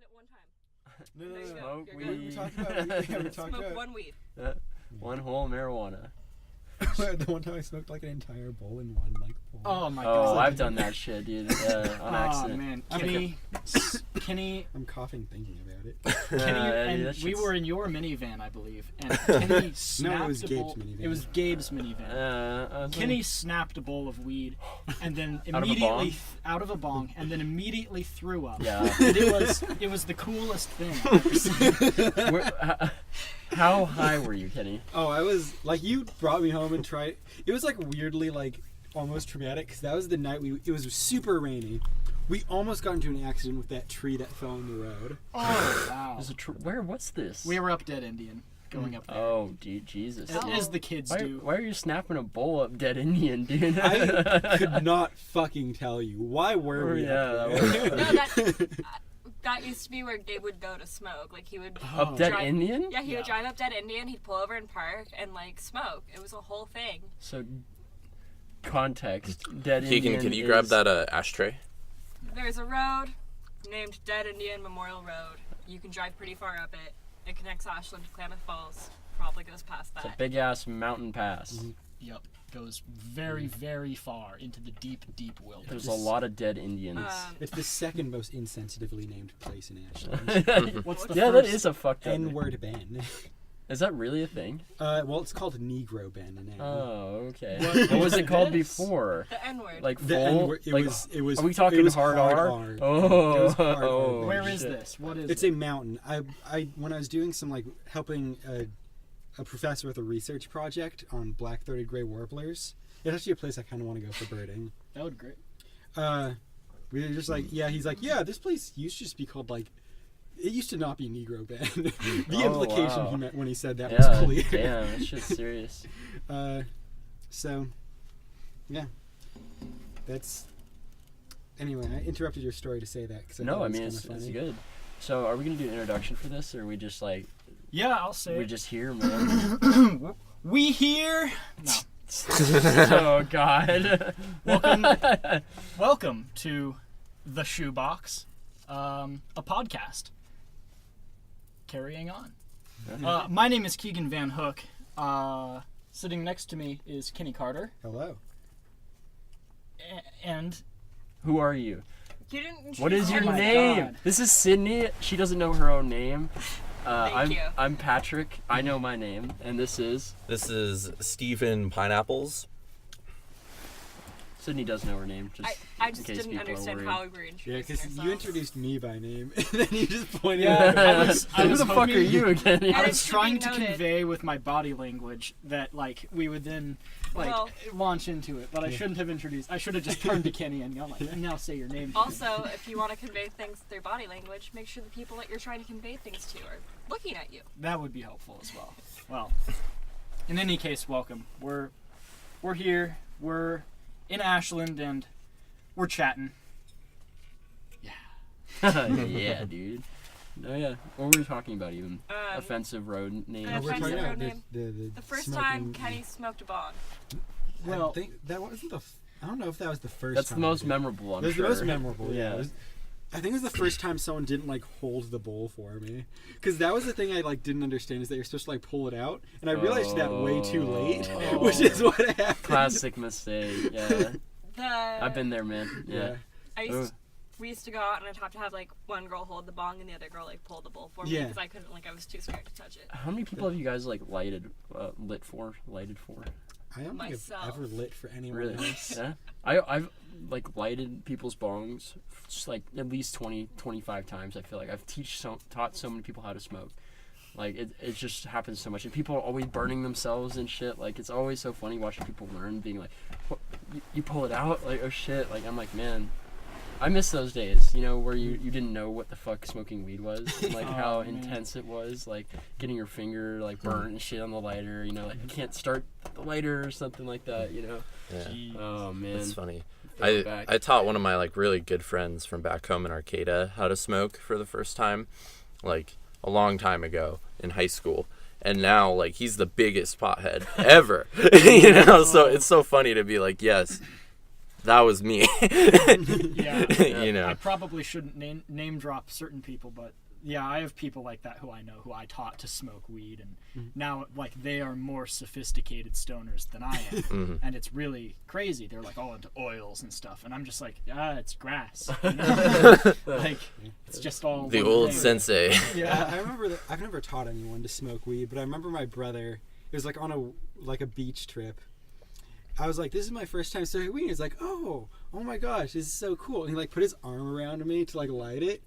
hit it one time. No. There you go. Smoke You're weed. We talked about Smoke one weed. One whole marijuana. the one time I smoked like an entire bowl in one like bowl. Oh my Oh, god. I've done that shit, dude. On accident. Oh man, Kenny, I'm coughing thinking about it. Kenny, Eddie, and that we shit's- were in your minivan, I believe, and Kenny snapped No, it was a Gabe's bowl. minivan. It was Gabe's minivan. I was Kenny snapped a bowl of weed, and then Out of a immediately bong? out of a bong, and then immediately threw up. Yeah. And it was the coolest thing I've ever seen. How high were you, Kenny? Oh, I was like, you brought me home and tried. It was like weirdly like almost traumatic because that was the night it was super rainy. We almost got into an accident with that tree that fell in the road. Oh wow. Where? What's this? We were up Dead Indian, going up there. Oh, Jesus. As the kids Why, do. why are you snapping a bowl up Dead Indian, dude? I could not fucking tell you. Why were we? Yeah, up that there? No, that used to be where Gabe would go to smoke. Like he would Up Dead drive- Indian? Yeah, he would drive up Dead Indian. He'd pull over and park and like smoke. It was a whole thing. So, context. Dead Keegan, Indian can you grab is- that ashtray? There's a road named Dead Indian Memorial Road. You can drive pretty far up it. It connects Ashland to Klamath Falls. Probably goes past It's a that. big ass mountain pass. Mm-hmm. Yep. Goes very, very far into the deep, deep wilderness. There's a lot of dead Indians. It's the second most insensitively named place in Ashland. What's the Yeah, first? that is a fucked up. N-word Ben. Is that really a thing? Well, it's called Negro Ben now. Oh, okay. What What was it called is? before? The N-word. Like The full? N-word, Like, it was. are we talking it was hard R? R. Oh, It was hard R. oh, Where is shit. this? What is It's it? a mountain. I when I was doing some like helping a professor with a research project on black-throated gray warblers. It's actually a place I kind of want to go for birding. That would be great. We were just like, yeah, he's like, yeah, this place used to just be called like, it used to not be Negro Ben. The Oh, implication wow. he meant when he said that Yeah, was clear. damn, that shit's serious. So, yeah, that's. Anyway, I interrupted your story to say that because No, I it mean, was it's kinda funny. good. So, are we gonna do an introduction for this, or are we just like, Yeah, I'll say we're it. just here, man? We here. No. Oh, God. Welcome to the ShoeBox, a podcast. Carrying on. My name is Keegan Van Hook. Sitting next to me is Kenny Karter, Hello. and Who are you? You didn't. What is your my name? God. This is Sydney. She doesn't know her own name. Thank you. I'm Patrick. I know my name, and this is This is Stephen Pineapples. Sydney does know her name. Just I in just case didn't people are understand worried. how we were Yeah, introducing because you ourselves. introduced me by name, and then you just pointed Yeah, out. I was Who the fuck are hoping- you again? And I it was should trying be to noted- convey with my body language that like we would then Well- launch into it, but I shouldn't have introduced. I should have just turned to Kenny and gone like, and now say your name. Also, if you want to convey things through body language, make sure the people that you're trying to convey things to are looking at you. That would be helpful as well. Well, in any case, welcome. We're here. We're in Ashland and we're chatting. Yeah, dude. Oh yeah. What were we talking about even? Offensive road name. Yeah, We're Offensive talking about road the The first smoking- time Kenny smoked a bong. Well- I think that wasn't the. I don't know if that was the first. That's the time I most did it. memorable, I'm It was sure. the most memorable. Yeah. Yeah. It was- I think it was the first time someone didn't like hold the bowl for me, because that was the thing I like didn't understand is that you're supposed to like pull it out, and I realized that way too late, Oh. which is what happened. Classic mistake. Yeah. I've been there, man. Yeah. Yeah. We used to go out and I'd have to have like one girl hold the bong and the other girl like pull the bowl for me Yeah. because I couldn't, like, I was too scared to touch it. How many people have you guys like lighted for? I don't think Myself. I've ever lit for anyone Really? else. Yeah. I've like lighted people's bongs just like at least 20, 25 times. I feel like I've taught so many people how to smoke. Like it just happens so much, and people are always burning themselves and shit. Like it's always so funny watching people learn, being like, what, you pull it out, like, oh shit. Like I'm like, man, I miss those days, you know, where you didn't know what the fuck smoking weed was, and like how Oh, man. intense it was, like getting your finger like burnt and shit on the lighter, you know, like you can't start the lighter or something like that, you know. Yeah. Oh man, It's funny. Throw it I taught one of my like really good friends from back home in Arcata how to smoke for the first time, like a long time ago in high school, and now like he's the biggest pothead ever. You know, so it's so funny to be like, yes, that was me. Yeah. You know. I probably shouldn't name drop certain people, but yeah, I have people like that who I know who I taught to smoke weed, and now like they are more sophisticated stoners than I am, and it's really crazy. They're like all into oils and stuff, and I'm just like, it's grass. You know? Like it's just all The one old thing. sensei. Yeah, I remember that. I've never taught anyone to smoke weed, but I remember my brother. It was like on a beach trip. I was like, "This is my first time smoking weed." He's like, "Oh my gosh, this is so cool!" And he like put his arm around me to like light it,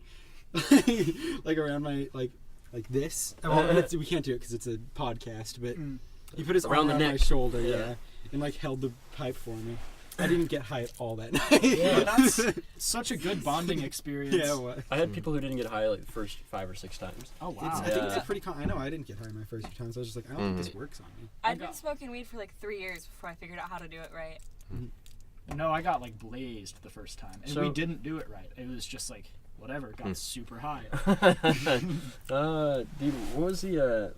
like around my like this. Well, we can't do it because it's a podcast, but he put his arm around my shoulder, and like held the pipe for me. I didn't get high at all that night. Yeah, that's such a good bonding experience. Yeah, what? I had people who didn't get high like the first 5 or 6 times. Oh wow. I think it's a pretty. I know I didn't get high my first few times. I was just like, I don't think this works on me. I'd been smoking weed for like 3 years before I figured out how to do it right. No, I got like blazed the first time, and we didn't do it right. It was just like whatever, got super high. Dude, what was the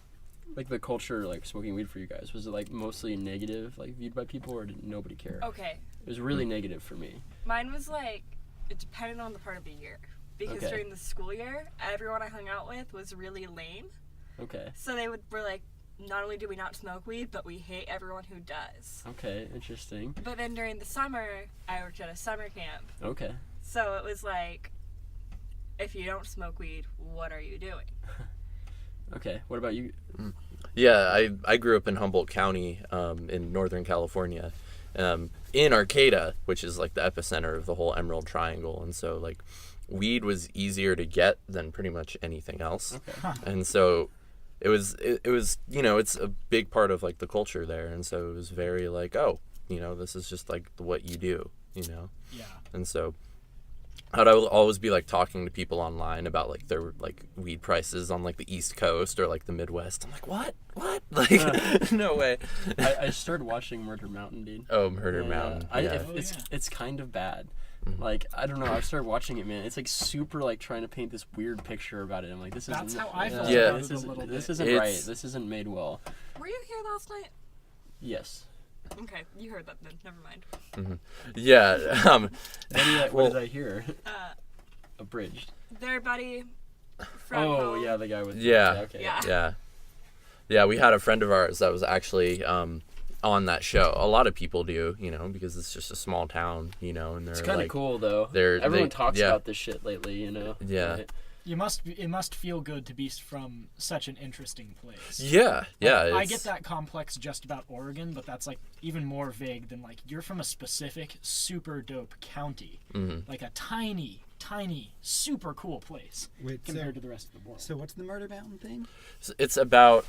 like the culture like smoking weed for you guys? Was it like mostly negative, like viewed by people, or did nobody care? Okay. It was really negative for me. Mine was like, it depended on the part of the year. Because during the school year, everyone I hung out with was really lame. Okay. So they were like, not only do we not smoke weed, but we hate everyone who does. Okay, interesting. But then during the summer, I worked at a summer camp. Okay. So it was like, if you don't smoke weed, what are you doing? Okay, what about you? Yeah, I grew up in Humboldt County, in Northern California, in Arcata, which is like the epicenter of the whole Emerald Triangle, and so like weed was easier to get than pretty much anything else. Okay. And so it was you know, it's a big part of like the culture there, and so it was very like, oh, you know, this is just like what you do, you know. Yeah. And so I'd always be like talking to people online about like their like weed prices on like the East Coast or like the Midwest. I'm like, what? Like, no way. I started watching Murder Mountain, dude. Oh, Murder Mountain. Yeah. It's kind of bad. Like, I don't know. I started watching it, man. It's like super like trying to paint this weird picture about it. I'm like, this isn't. That's how I felt Yeah. about it a little bit. This isn't right. This isn't made well. Were you here last night? Yes. Okay, you heard that then. Never mind. Yeah. What did I hear? Abridged. Their buddy from Oh home. yeah, the guy with. Yeah. Okay. Yeah. Yeah, we had a friend of ours that was actually on that show. A lot of people do, you know, because it's just a small town, you know, and they're It's kind of like, cool though. they're- Everyone they- talks yeah. about this shit lately, you know. Yeah. Right? It must feel good to be from such an interesting place. Yeah, yeah. I it's- get that complex just about Oregon, but that's like even more vague than like you're from a specific super dope county, like a tiny, super cool place Wait, compared to the rest of the world. So what's the Murder Mountain thing? It's about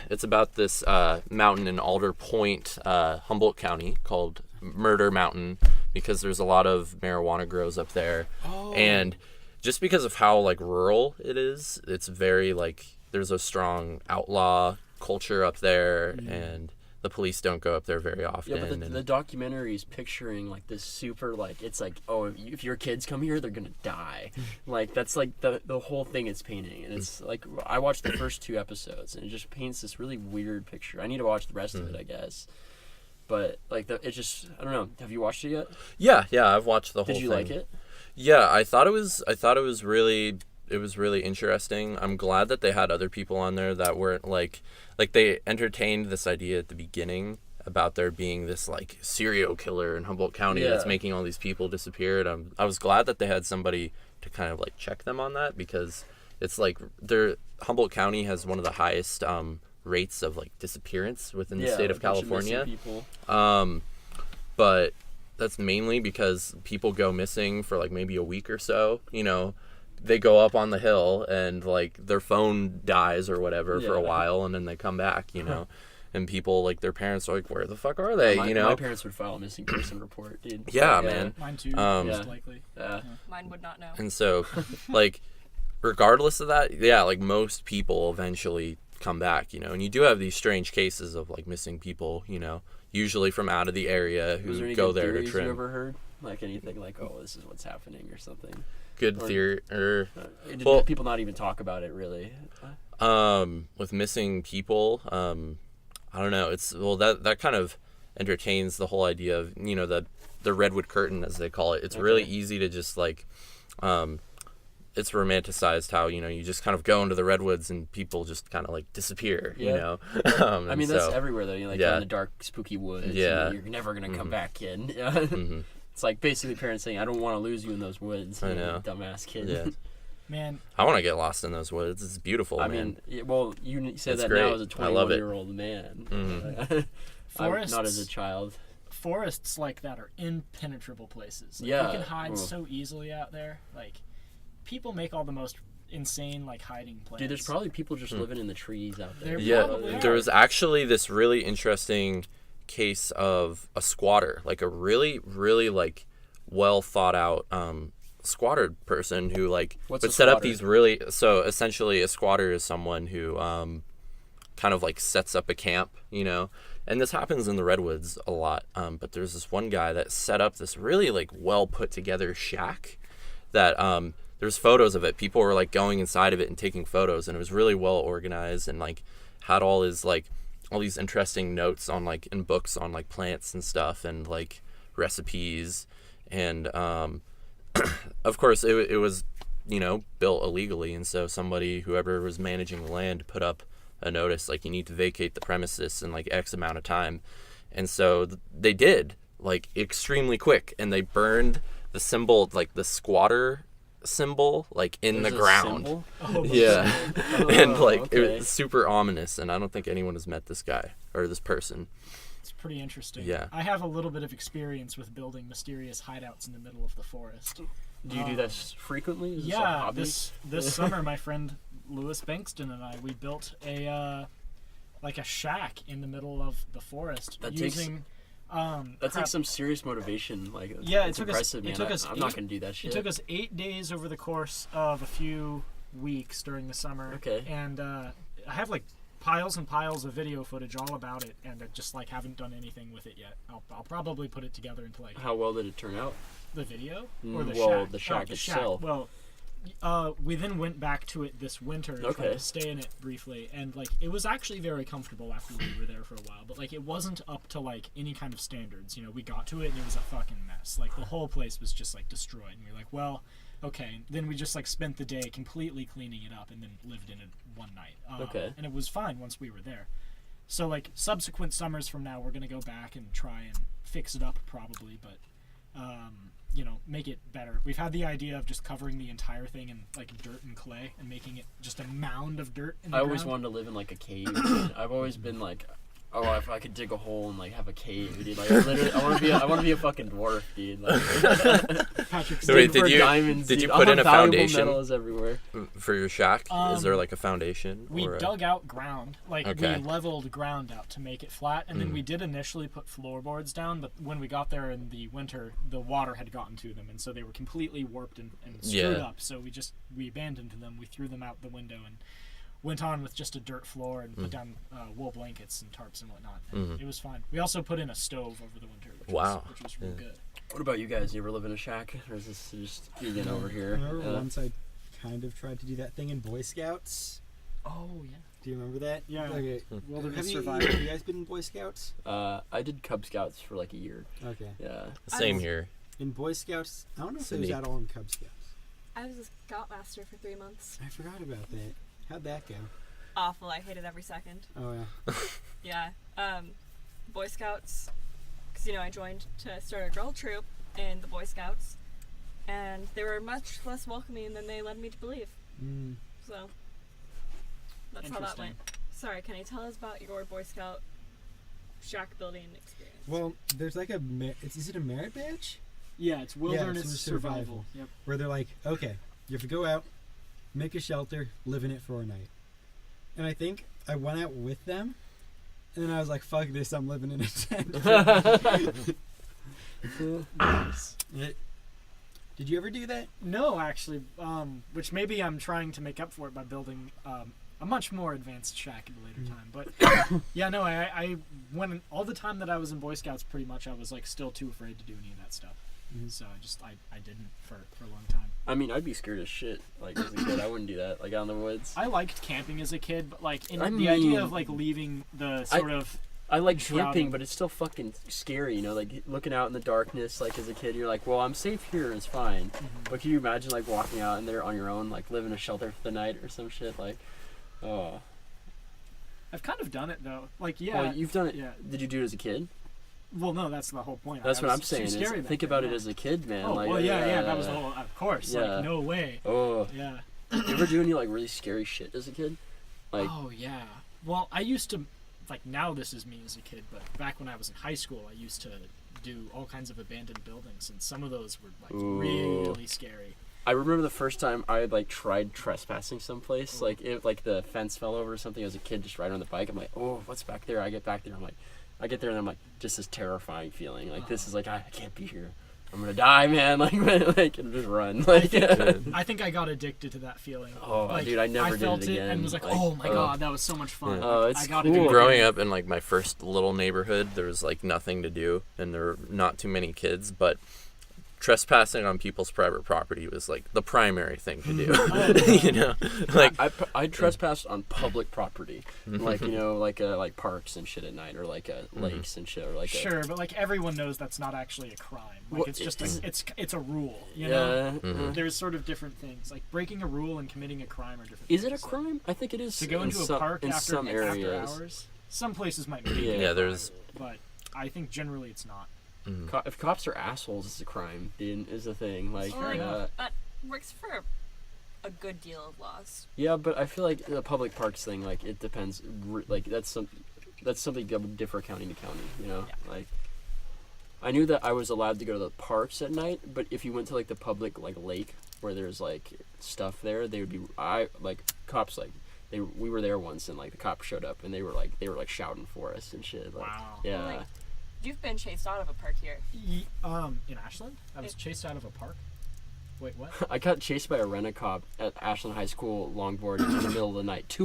it's about this mountain in Alder Point, Humboldt County, called Murder Mountain, because there's a lot of marijuana grows up there, and just because of how like rural it is, it's very like there's a strong outlaw culture up there, and the police don't go up there very often. Yeah, but the documentary is picturing like this super like it's like, oh, if your kids come here, they're gonna die. Like that's like the whole thing it's painting, and it's like I watched the first 2 episodes, and it just paints this really weird picture. I need to watch the rest of it, I guess. But like it just I don't know. Have you watched it yet? Yeah, I've watched the whole Did you thing. like it? Yeah, I thought it was really interesting. I'm glad that they had other people on there that weren't like they entertained this idea at the beginning about there being this like serial killer in Humboldt County that's making all these people disappear. And I was glad that they had somebody to kind of like check them on that, because it's like Humboldt County has one of the highest rates of like disappearance within the state of California. But that's mainly because people go missing for like maybe a week or so, you know. They go up on the hill and like their phone dies or whatever for a while, and then they come back, you know. And people like their parents are like, where the fuck are they? You know, my parents would file a missing person report, dude. Yeah, man. Mine too, most likely. Mine would not know. And so like regardless of that, like most people eventually come back, you know. And you do have these strange cases of like missing people, you know, usually from out of the area who go there to trim. You ever heard like anything like, oh, this is what's happening or something? Good theory, Did people not even talk about it really? With missing people, I don't know. It's that kind of entertains the whole idea of, you know, the redwood curtain, as they call it. It's really easy to just like, it's romanticized how, you know, you just kind of go into the redwoods and people just kind of like disappear, you know. I mean, that's everywhere though. You like go in the dark, spooky woods. Yeah, you're never gonna come back, kid. It's like basically parents saying, "I don't want to lose you in those woods." I know, dumbass kid. Yeah. Man, I want to get lost in those woods. It's beautiful. I mean, well, you said it's that great. now as a 21-year-old man. Forests, not as a child. Forests like that are impenetrable places. Like, you can hide so easily out there. Like, people make all the most insane like hiding plans. Dude, there's probably people just living in the trees out there. There was actually this really interesting case of a squatter, like a really, really like well thought out squatter person who like would set up these really. So essentially, a squatter is someone who kind of like sets up a camp, you know. And this happens in the redwoods a lot. But there's this one guy that set up this really like well put together shack that there's photos of it. People were like going inside of it and taking photos, and it was really well organized and like had all his like all these interesting notes on like in books on like plants and stuff and like recipes. And of course it was, you know, built illegally, and so whoever was managing the land put up a notice like you need to vacate the premises in like X amount of time. And so they did, like extremely quick, and they burned the symbol, like the squatter symbol, like in the ground. And like it was super ominous, and I don't think anyone has met this guy or this person. It's pretty interesting. Yeah, I have a little bit of experience with building mysterious hideouts in the middle of the forest. Do you do that frequently? Is this summer my friend Lewis Bankston and we built a shack in the middle of the forest using that takes some serious motivation. Like, it took impressive, us. I'm not gonna do that shit. It took us 8 days over the course of a few weeks during the summer. Okay. And I have like piles and piles of video footage all about it, and I just like haven't done anything with it yet. I'll probably put it together into like. How well did it turn out? The video or the shack? The shack itself. Well, we then went back to it this winter and tried to stay in it briefly, and like it was actually very comfortable after we were there for a while, but like it wasn't up to like any kind of standards. You know, we got to it and it was a fucking mess. Like the whole place was just like destroyed, and we were like, well, okay. Then we just like spent the day completely cleaning it up and then lived in it one night. And it was fine once we were there. So like subsequent summers from now, we're gonna go back and try and fix it up probably, but you know, make it better. We've had the idea of just covering the entire thing in like dirt and clay and making it just a mound of dirt in the ground. Always wanted to live in like a cave. I've always been like, oh, if I could dig a hole and like have a cave, dude. Like I want to be a fucking dwarf, dude. Like, Patrick's so wait, diamonds, did you dude. put in a foundation metals everywhere for your shack? Is there like a foundation? We dug out ground, like we leveled ground out to make it flat, and then we did initially put floorboards down, but when we got there in the winter, the water had gotten to them, and so they were completely warped and screwed up. So we abandoned them. We threw them out the window and went on with just a dirt floor and put down wool blankets and tarps and whatnot. And it was fine. We also put in a stove over the winter, which was real good. What about you guys? You ever live in a shack, or is this just Keegan over here? I remember once I kind of tried to do that thing in Boy Scouts. Oh yeah. Do you remember that? Yeah. Okay. Wilderness Survival. Have you guys been in Boy Scouts? I did Cub Scouts for like a year. Okay. Yeah. Same here. In Boy Scouts, I don't know if it was at all in Cub Scouts. I was a scoutmaster for 3 months. I forgot about that. How'd that go? Awful. I hated every second. Oh yeah. Yeah. Boy Scouts, because you know I joined to start a drill troop in the Boy Scouts, and they were much less welcoming than they led me to believe. So that's how that went. Sorry, can you tell us about your Boy Scout shack building experience? Well, there's like is it a merit badge? Yeah, it's wilderness survival. Yep. Where they're like, okay, you have to go out, make a shelter, live in it for a night. And I think I went out with them, and then I was like, fuck this, I'm living in a tent. Nice. Did you ever do that? No, actually, which maybe I'm trying to make up for it by building a much more advanced shack at a later time. But yeah, no, I when all the time that I was in Boy Scouts, pretty much I was like still too afraid to do any of that stuff. So I didn't for a long time. I mean, I'd be scared as shit. Like as a kid, I wouldn't do that. Like out in the woods. I liked camping as a kid, but like the idea of like leaving the sort of I like Shrouding. camping, but it's still fucking scary, you know, like looking out in the darkness, like as a kid, you're like, well, I'm safe here, it's fine. But can you imagine like walking out in there on your own, like living in a shelter for the night or some shit, like, oh. I've kind of done it though. Like, yeah. Oh, you've done it. Yeah. Did you do it as a kid? Well, no, that's the whole point. That's I what was I'm saying. too scary Is back think then, about yeah. it as a kid, man. Oh, like, well, yeah, that was the whole. Of course, Yeah. like no way. Oh, Yeah. you ever do any like really scary shit as a kid? Like, Oh yeah. Well, I used to, like now this is me as a kid, but back when I was in high school, I used to do all kinds of abandoned buildings, and some of those were like Ooh. really scary. I remember the first time I like tried trespassing someplace, like if like the fence fell over or something as a kid, just riding on the bike. I'm like, oh, what's back there? I get back there, I'm like, I get there and I'm like, just this terrifying feeling. Like this is like I can't be here. I'm gonna die, man. Like and just run. Like I think I got addicted to that feeling. Oh, like, dude, I never did it felt again. and was like, Like, oh my god, that was so much fun. Oh, Like, it's I gotta cool. do it Growing again. up in like my first little neighborhood, there was like nothing to do, and there were not too many kids, but trespassing on people's private property was like the primary thing to do. You know, like I trespassed on public property, like you know, like parks and shit at night, or like lakes and shit, or like Sure, but like everyone knows that's not actually a crime. Like Well, it's just it's a rule. You yeah. know, Mhm. there's sort of different things. Like breaking a rule and committing a crime are different. Is it a things. crime? I think it is. To go in into a some, park in after some areas. hours? Some places might make Yeah. it, yeah, there's but I think generally it's not. If cops are assholes, it's a crime. Dude, is the thing. Like, Well, like, that works for a good deal of laws. yeah, but I feel like the public parks thing, like, it depends. Like, that's something that would differ county to county. You know, like. I knew that I was allowed to go to the parks at night, but if you went to like the public like lake where there's like stuff there, they would be cops like we were there once and like the cops showed up and they were like shouting for us and shit. Like, Wow. Yeah. Like, you've been chased out of a park here. In Ashland, I was chased out of a park. Wait, what? I got chased by a rent-a-cop at Ashland High School longboarding in the middle of the night. 2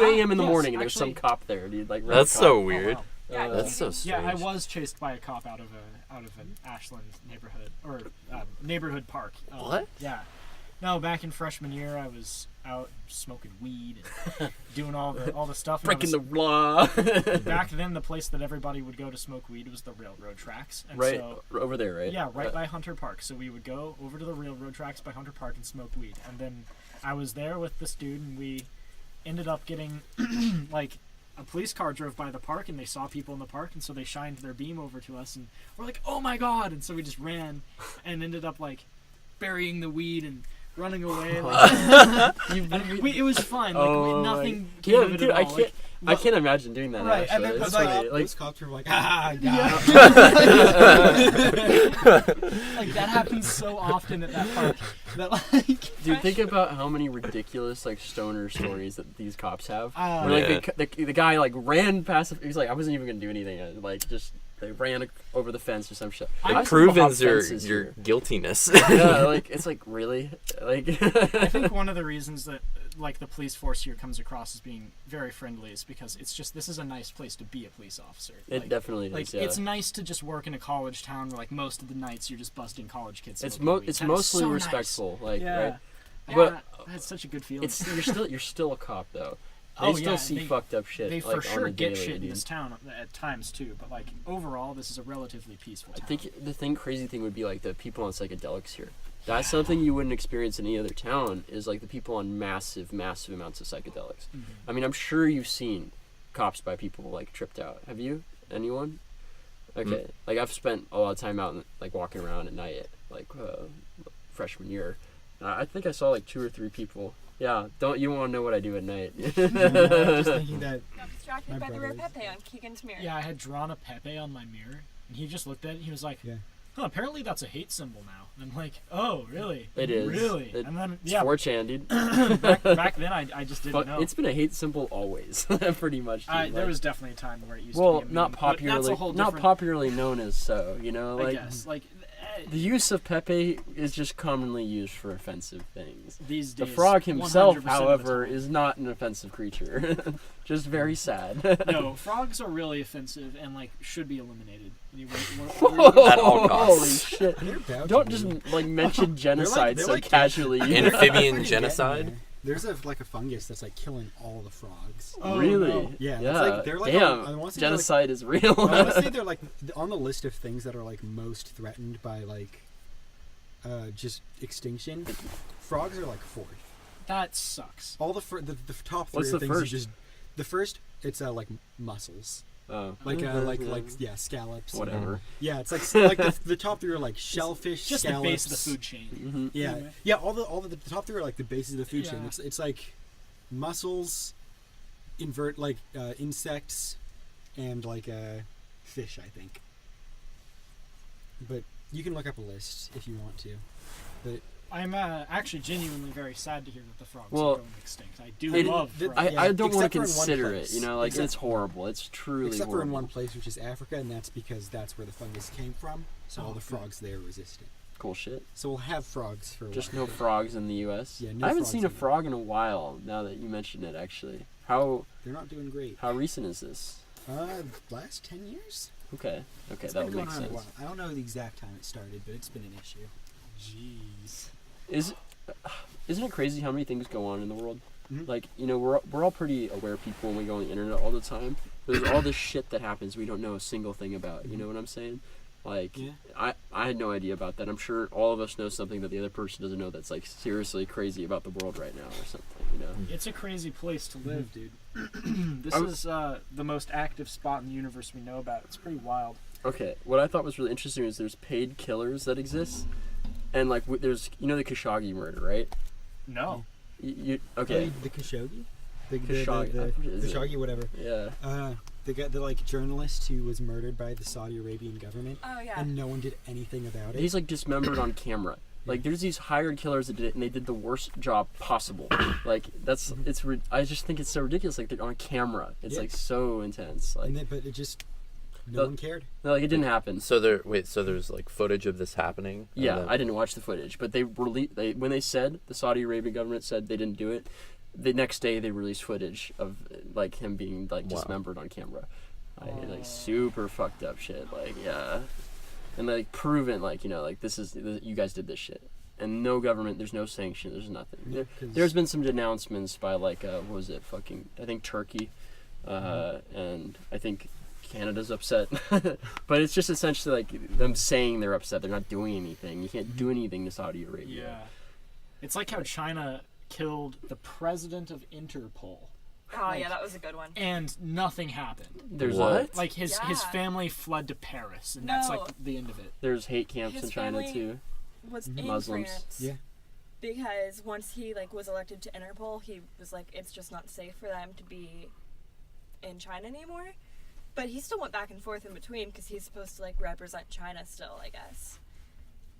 a.m. in the Yes, morning, and there's some actually- cop there, dude. Like that's rent-a-cop. so Oh, weird. wow. Yeah, That's so Keegan- strange. Yeah, I was chased by a cop out of an Ashland neighborhood or neighborhood park. What? Yeah. No, back in freshman year, I was out smoking weed and doing all the stuff. and I Breaking the was- law. Back then, the place that everybody would go to smoke weed was the railroad tracks. And right so, over there, right? yeah, right by Hunter Park. So we would go over to the railroad tracks by Hunter Park and smoke weed. And then I was there with this dude, and we ended up getting like a police car drove by the park, and they saw people in the park, and so they shined their beam over to us, and we're like, "Oh my god!" And so we just ran, and ended up like burying the weed and running away. Like, it was fun. Like Oh, nothing like- came yeah, of it dude, at I all. can't. I can't imagine doing that. Right, and actually. then It's like- funny. Those cops were like, ah, yeah. Like that happens so often at that park that like Dude, think about how many ridiculous like stoner stories that these cops have. Oh. Where, Yeah. like the guy like ran past. He's like, I wasn't even gonna do anything. Like just they ran over the fence or some shit. It I've seen provens hop your fences your here. guiltiness. Yeah, like it's like really like. I think one of the reasons that like the police force here comes across as being very friendly is because it's just this is a nice place to be a police officer. It Like, definitely like is. Yeah. it's nice to just work in a college town where like most of the nights you're just busting college kids. It's smoking weed. it's That is mostly so nice. respectful. Like Yeah. right. Yeah, But- that's such a good feeling. It's you're still a cop though. They Oh, still yeah, see they- fucked up shit. they like, for on sure the get daily, shit in dude. this town at times too, but like overall this is a relatively peaceful I town. think the crazy thing would be like the people on psychedelics here. That's something you wouldn't experience in any other town. Is like the people on massive amounts of psychedelics. Mhm. I mean, I'm sure you've seen cops by people like tripped out. Have you? Anyone? Okay. Like I've spent a lot of time out like walking around at night, like freshman year. I think I saw like 2 or 3 people. Yeah. Don't you want to know what I do at night? Just thinking that. Got distracted My by the rare brothers. Pepe on Keegan's mirror. Yeah, I had drawn a Pepe on my mirror, and he just looked at it. And he was like, Yeah. "Huh, apparently that's a hate symbol now." And I'm like, "Oh, really? It is. Really?" And then It's yeah, 4chan, dude. back then I just didn't But know. it's been a hate symbol always, pretty much. Dude. There Like- was definitely a time where it used well, to be a not meme, but that's popularly, a whole not different, popularly known as so. You know, I like guess like the use of Pepe is just commonly used for offensive things. these The days. frog himself, 100% of the however, time. is not an offensive creature. Just very sad. No, frogs are really offensive and like should be eliminated. Anyway, At all costs. Holy shit! They're about Don't to just be. like mention genocide they're so like casually. Amphibian Pretty genocide. getting There's a fungus that's like killing all the frogs. Oh, really? no. Yeah, Yeah. it's like they're like Damn. I wanna say Genocide is real. I want to say they're like on the list of things that are like most threatened by like just extinction. Frogs are like fourth. That sucks. All the top three What's are the things first? you just. The first, it's like mussels, Oh. like scallops. Whatever. Yeah, it's like the top three are like shellfish, Just scallops. the base of the food chain. Mm-hmm. Yeah, Anyway. yeah. All the top three are like the bases of the food chain. Yeah. It's like mussels, insects, and like fish, I think. But you can look up a list if you want to. But I'm actually genuinely very sad to hear that the frogs Well, are going extinct. I do it- love the- frogs. I don't want except to for in one consider it. place. You know, like Except- it's horrible. It's truly except for horrible. in one place, which is Africa, and that's because that's where the fungus came from. So all the good. frogs there are resistant. Cool shit. So we'll have frogs for a Just while. no frogs in the U.S. Yeah, no I haven't frogs seen a in the- frog in a while. Now that you mention it, actually, how They're not doing great. recent is this? Last 10 years? Okay, It's that been would going make on a sense. while. I don't know the exact time it started, but it's been an issue. Jeez. Isn't it crazy how many things go on in the world? Mhm. Like, you know, we're all pretty aware people when we go on the internet all the time. There's all this shit that happens we don't know a single thing about. You know what I'm saying? Like, Yeah. I had no idea about that. I'm sure all of us know something that the other person doesn't know that's like seriously crazy about the world right now or something. You know? It's a crazy place to live, dude. This I'm- is the most active spot in the universe we know about. It's pretty wild. Okay, what I thought was really interesting is there's paid killers that exist, and like there's the Khashoggi murder, right? No. Okay, The Khashoggi? The Khashoggi, I forget his name. Khashoggi, whatever. yeah. The like journalist who was murdered by the Saudi Arabian government, Oh yeah. and no one did anything about it. He's like dismembered on camera. Like there's these hired killers that did it, and they did the worst job possible. Like I just think it's so ridiculous. Like they're on camera. It's Yeah. like so intense. Like But it just no The- one cared. no, like it didn't happen. So there's like footage of this happening. and Yeah, then- I didn't watch the footage, but when they said the Saudi Arabian government said they didn't do it, the next day they released footage of like him being like Wow. dismembered on camera, like super fucked up shit. Like yeah, and like proven like like you guys did this shit, and no government, there's no sanction, there's nothing. Yeah, 'cause- There's been some denouncements by like what was it I think Turkey, and I think Canada's upset, but it's just essentially like them saying they're upset. They're not doing anything. You can't do anything to Saudi Arabia. Yeah. It's like how China killed the president of Interpol, Oh yeah, that was a good one. and nothing happened. There's What? Like his Yeah. family fled to Paris, and that's No. like the end of it. there's hate camps His in China family- too. Was in Muslims. France. Yeah. Because once he was elected to Interpol, he was like, it's just not safe for them to be in China anymore. But he still went back and forth in between because he's supposed to represent China still, I guess.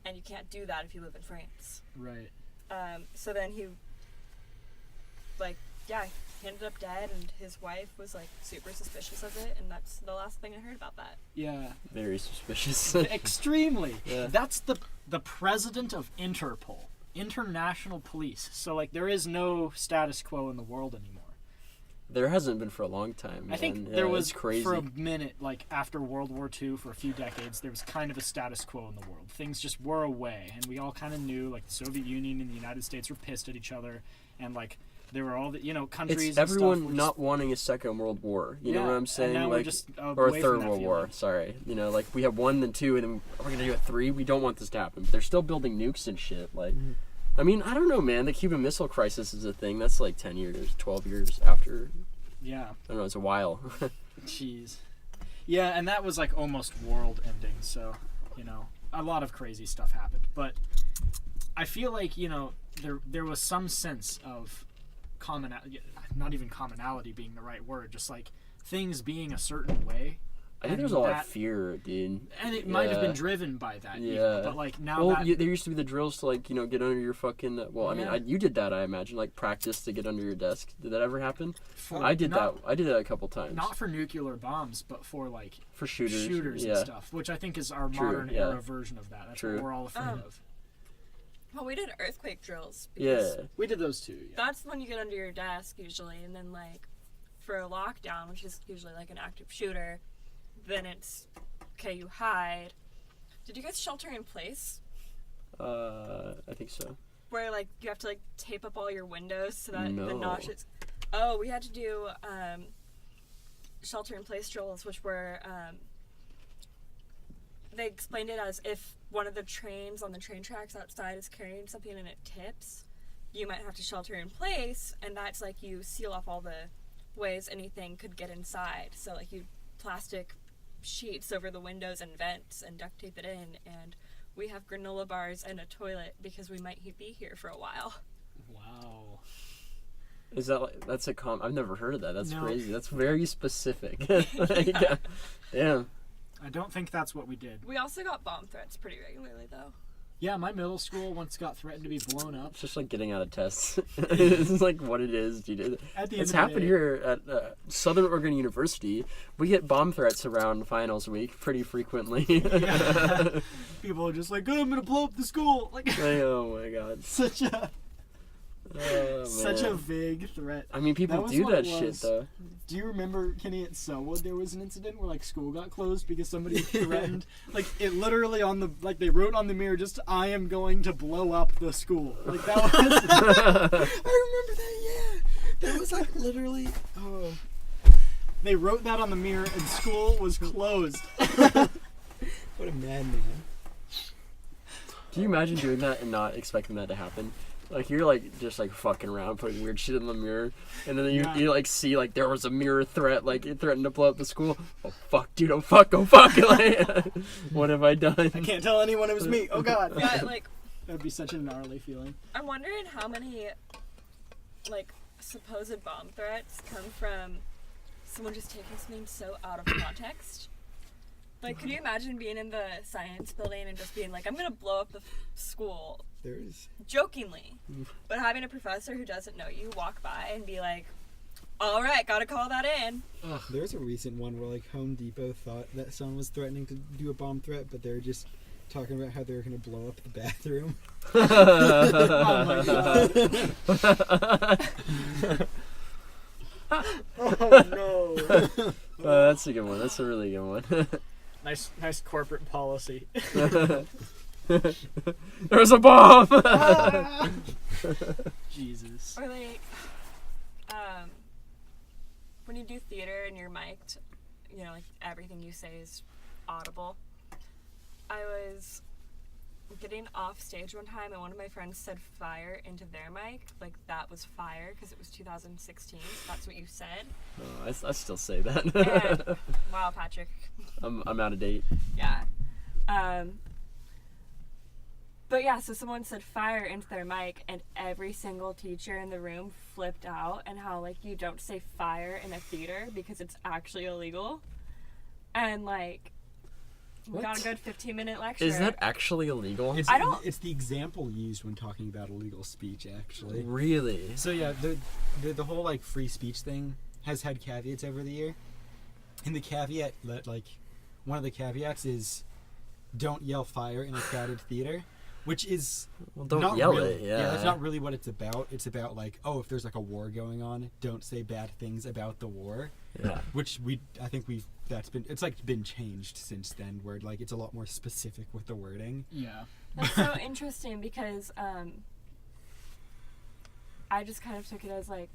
And you can't do that if you live in France. Right. So then he ended up dead, and his wife was super suspicious of it, and that's the last thing I heard about that. Yeah. Very suspicious. Extremely. Yeah. That's the president of Interpol, International Police. So there is no status quo in the world anymore. There hasn't been for a long time. I think man. there Yeah, was it's crazy. for a minute, after World War II, for a few decades, there was kind of a status quo in the world. Things just were away, and we all kind of knew, the Soviet Union and the United States were pissed at each other, and there were all the countries. It's and stuff everyone were not wanting a second world war. You know what I'm saying? And now we're just or a away third from that world war. feeling. Sorry. We have 1 then 2, and then we're gonna do a 3. We don't want this to happen. But they're still building nukes and shit. I mean, I don't know, man. The Cuban Missile Crisis is a thing. That's 10 years, 12 years after. Yeah. I don't know. It's a while. Jeez. Yeah, and that was almost world ending, so, a lot of crazy stuff happened. But I feel there was some sense of not even commonality being the right word, just things being a certain way. I think and there's a lot that- of fear, dude. And it might have Yeah. been driven by that. even, Yeah. but now Well, that there used to be the drills to get under your fucking. Well, I mean, Yeah. you did that. I imagine practice to get under your desk. Did that ever happen? for, I did not, that. I did that a couple times. Not for nuclear bombs, but for for shooters. shooters yeah. and stuff, which I think is our True, modern yeah. era version of that. That's True. what we're all afraid of. Well, we did earthquake drills. Yeah. because We did those too. Yeah. That's when you get under your desk usually, and then for a lockdown, which is usually an active shooter, then it's okay, you hide. Did you guys shelter in place? I think so. where like you have to like tape up all your windows so that the No. notches. Oh, we had to do shelter in place drills, which were they explained it as if one of the trains on the train tracks outside is carrying something and it tips, you might have to shelter in place, and that's like you seal off all the ways anything could get inside. So like you plastic sheets over the windows and vents and duct tape it in, and we have granola bars and a toilet because we might be here for a while. Wow. Is that like, that's a I've never heard of that. That's No. crazy. That's very specific. Like, yeah. I don't think that's what we did. We also got bomb threats pretty regularly though. Yeah, my middle school once got threatened to be blown up. It's just like getting out of tests. This is like what it is, dude. At the end It's of the happened day- here at Southern Oregon University. We get bomb threats around finals week pretty frequently. Yeah. People are just like, oh, I'm gonna blow up the school. Like, Oh my god. such a Man. vague threat. I mean, people That was do what that it shit was. though. Do you remember, Kenny, at Selwood, there was an incident where, like, school got closed because somebody threatened, like, it literally on the, like, they wrote on the mirror, just, I am going to blow up the school. Like, that was, I remember that. Yeah, that was like literally. Oh, they wrote that on the mirror and school was closed. what a madman. Can you imagine doing that and not expecting that to happen? Like you're like just like fucking around, putting weird shit in the mirror, and then you, Yeah. you like see like there was a mirror threat, like it threatened to blow up the school. Oh fuck, dude! Oh fuck! Oh fuck! Like, what have I done? I can't tell anyone it was me. Oh, God. Yeah, like That would be such a gnarly feeling. I'm wondering how many like supposed bomb threats come from someone just taking something so out of context. Like, could you imagine being in the science building and just being like, I'm gonna blow up the school, There is. jokingly, but having a professor who doesn't know you walk by and be like, all right, gotta call that in. There's a recent one where like Home Depot thought that someone was threatening to do a bomb threat, but they were just talking about how they were going to blow up the bathroom. Oh, no. That's a good one. That's a really good one. Nice corporate policy. There's a bomb. Jesus. Or like, when you do theater and you're mic'd, you know, like everything you say is audible. I was getting off stage one time and one of my friends said fire into their mic. Like that was fire because it was 2016. So that's what you said. Oh, I still say that. And, wow, Patrick. I'm out of date. Yeah. But yeah, so someone said fire into their mic and every single teacher in the room flipped out, and how like you don't say fire in a theater because it's actually illegal. And like we got a What? good 15-minute lecture. Is that actually illegal? It's, I don't- It's the example used when talking about illegal speech, actually. Really? So yeah, the whole like free speech thing has had caveats over the year, and the caveat that like one of the caveats is don't yell fire in a crowded theater, which is Well, don't not yell really, it. Yeah. that's not really what it's about. It's about like, oh, if there's like a war going on, don't say bad things about the war. Yeah. Which it's like been changed since then, where like it's a lot more specific with the wording. Yeah. That's so interesting because I just kind of took it as like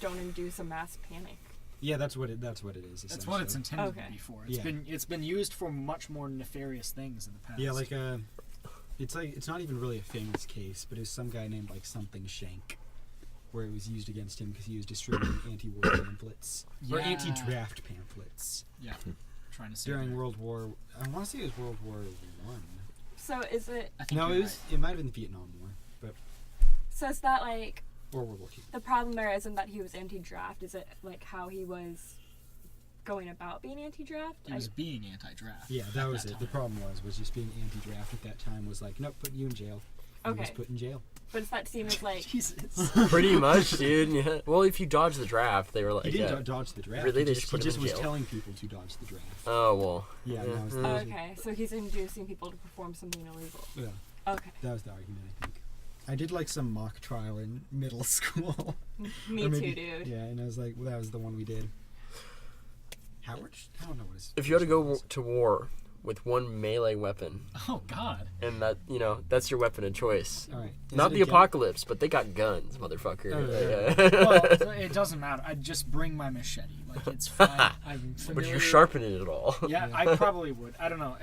don't induce a mass panic. Yeah, that's what it is. That's what it's essentially. intended Okay. to be for. Yeah. It's been used for much more nefarious things in the past. Yeah, like it's not even really a famous case, but it was some guy named like something Shank, where it was used against him because he was distributing anti-war pamphlets or Yeah. anti-draft pamphlets Yeah. Trying to say during that. World War. I want to say it was World War One. So is it? I think No, you're it was. It might have been the Vietnam War, but So is that like or World War II. the problem there isn't that he was anti-draft? Is it like how he was going about being anti-draft? He was being anti-draft. Yeah, that at was it. The time. problem was just being anti-draft at that time was like, nope, put you in jail. He was Okay. put in jail. But does that seem as like Jesus. Pretty much, dude. Yeah. Well, if you dodge the draft, they were like, He didn't yeah. dodge the draft. Really? He They just, just put he him just in was jail? telling people to dodge the draft. Oh well. Yeah, Yeah. that was oh, okay, so he's inducing people to perform something illegal. Yeah, Okay, that was the argument, I think. I did like some mock trial in middle school. me Or too, maybe- dude. Yeah, and I was like, well, that was the one we did. Howard? I don't know what his. If you had to go was. to war, with one melee weapon, Oh God. and that that's your weapon of choice. All right. Is Not it the a gun? apocalypse, but they got guns, motherfucker. Well, it doesn't matter. I just bring my machete. Like it's fine. I'm But familiar. you're sharpening it all. Yeah, I probably would. I don't know.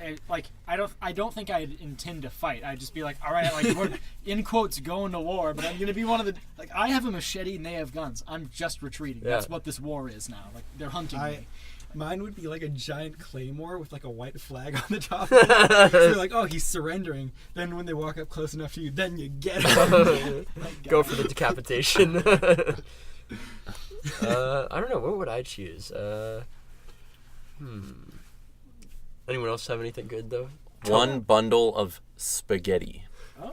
I don't think I'd intend to fight. I'd just be like, all right, like we're in quotes going to war, but I'm gonna be one of the like I have a machete and they have guns. I'm just retreating. Yeah. That's what this war is now. Like they're hunting me. Mine would be like a giant claymore with like a white flag on the top. So you're like, oh, he's surrendering. Then when they walk up close enough to you, then you get him. Go for the decapitation. I don't know. What would I choose? Anyone else have anything good though? One bundle of spaghetti. Oh.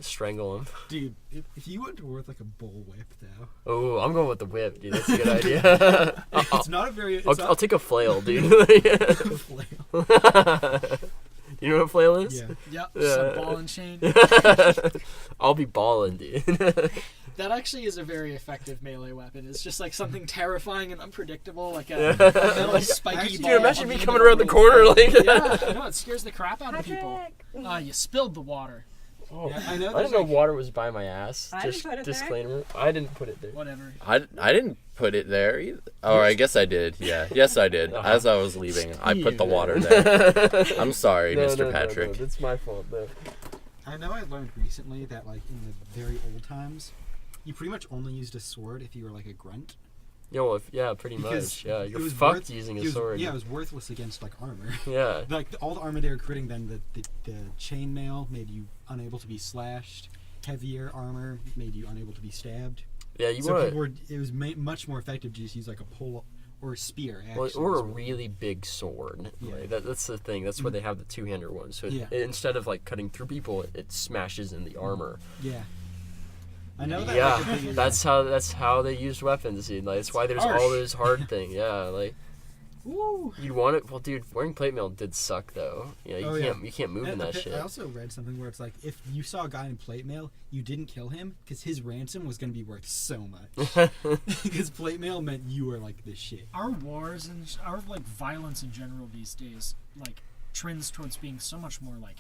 Strangle him. Dude, if you went worth like a bull whip, though. Oh, I'm going with the whip, dude. That's a good idea. It's not a very. I'll take a flail, dude. flail. You know what a flail is? Yeah. Yep. Yeah. Some ball and chain. I'll be balling, dude. That actually is a very effective melee weapon. It's just like something terrifying and unpredictable, like a Yeah. metal Like, spiky actually, ball. Dude, imagine on me the coming end of around the rope. corner like Yeah, I know, it scares the crap out of people. You spilled the water. Oh, Yeah, I know. I didn't know water was by my ass. I Just didn't put it there. disclaimer. I didn't put it there. Whatever. I didn't put it there either. Oh, I guess I did. Yeah. Yes, I did. As I was leaving, I put the water there. I'm sorry, Mr. Patrick. No, that's my fault, though. I know I learned recently that like in the very old times, you pretty much only used a sword if you were like a grunt. Yeah, pretty Because much. Yeah, it you're was fucked using a it was- sword. Yeah, it was worthless against like armor. Yeah. Like all the armor they were creating, then the chainmail made you unable to be slashed. Heavier armor made you unable to be stabbed. Yeah, you So want people were, it was much more effective to just use like a pole or a spear. Actually, or a as well. really big sword. Yeah. Like, that's the thing. That's why they have the two-hander one. So Yeah. instead of like cutting through people, it smashes in the armor. Yeah. I know that. Yeah, like, the thing is- that's how they used weapons. Dude. Like, that's why there's harsh. all those hard things. Yeah, like Woo. you'd want it. Well, dude, wearing plate mail did suck though. Yeah, Oh, you can't move in And that I shit. also read something where it's like if you saw a guy in plate mail, you didn't kill him because his ransom was going to be worth so much. Because plate mail meant you were like the shit. Our wars and our like violence in general these days like trends towards being so much more like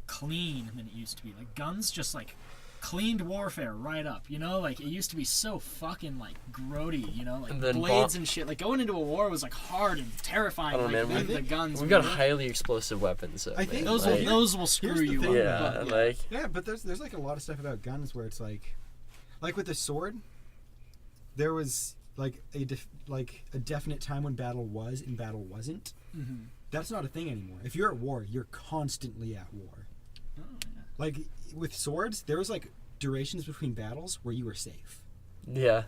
clean than it used to be. Like guns just like cleaned warfare right up, you know? Like it used to be so fucking like grody, you know, like And then blades and shit. Like going into a war was like hard and terrifying. I don't know, like, man, with the guns. We've got man. highly explosive weapons. Though, I think man. those like, will screw the you thing. up. yeah, but, like Yeah, but there's like a lot of stuff about guns where it's like with the sword, there was like a definite time when battle was and battle wasn't. Mhm. That's not a thing anymore. If you're at war, you're constantly at war. Oh, yeah. Like with swords, there was like durations between battles where you were safe. yeah.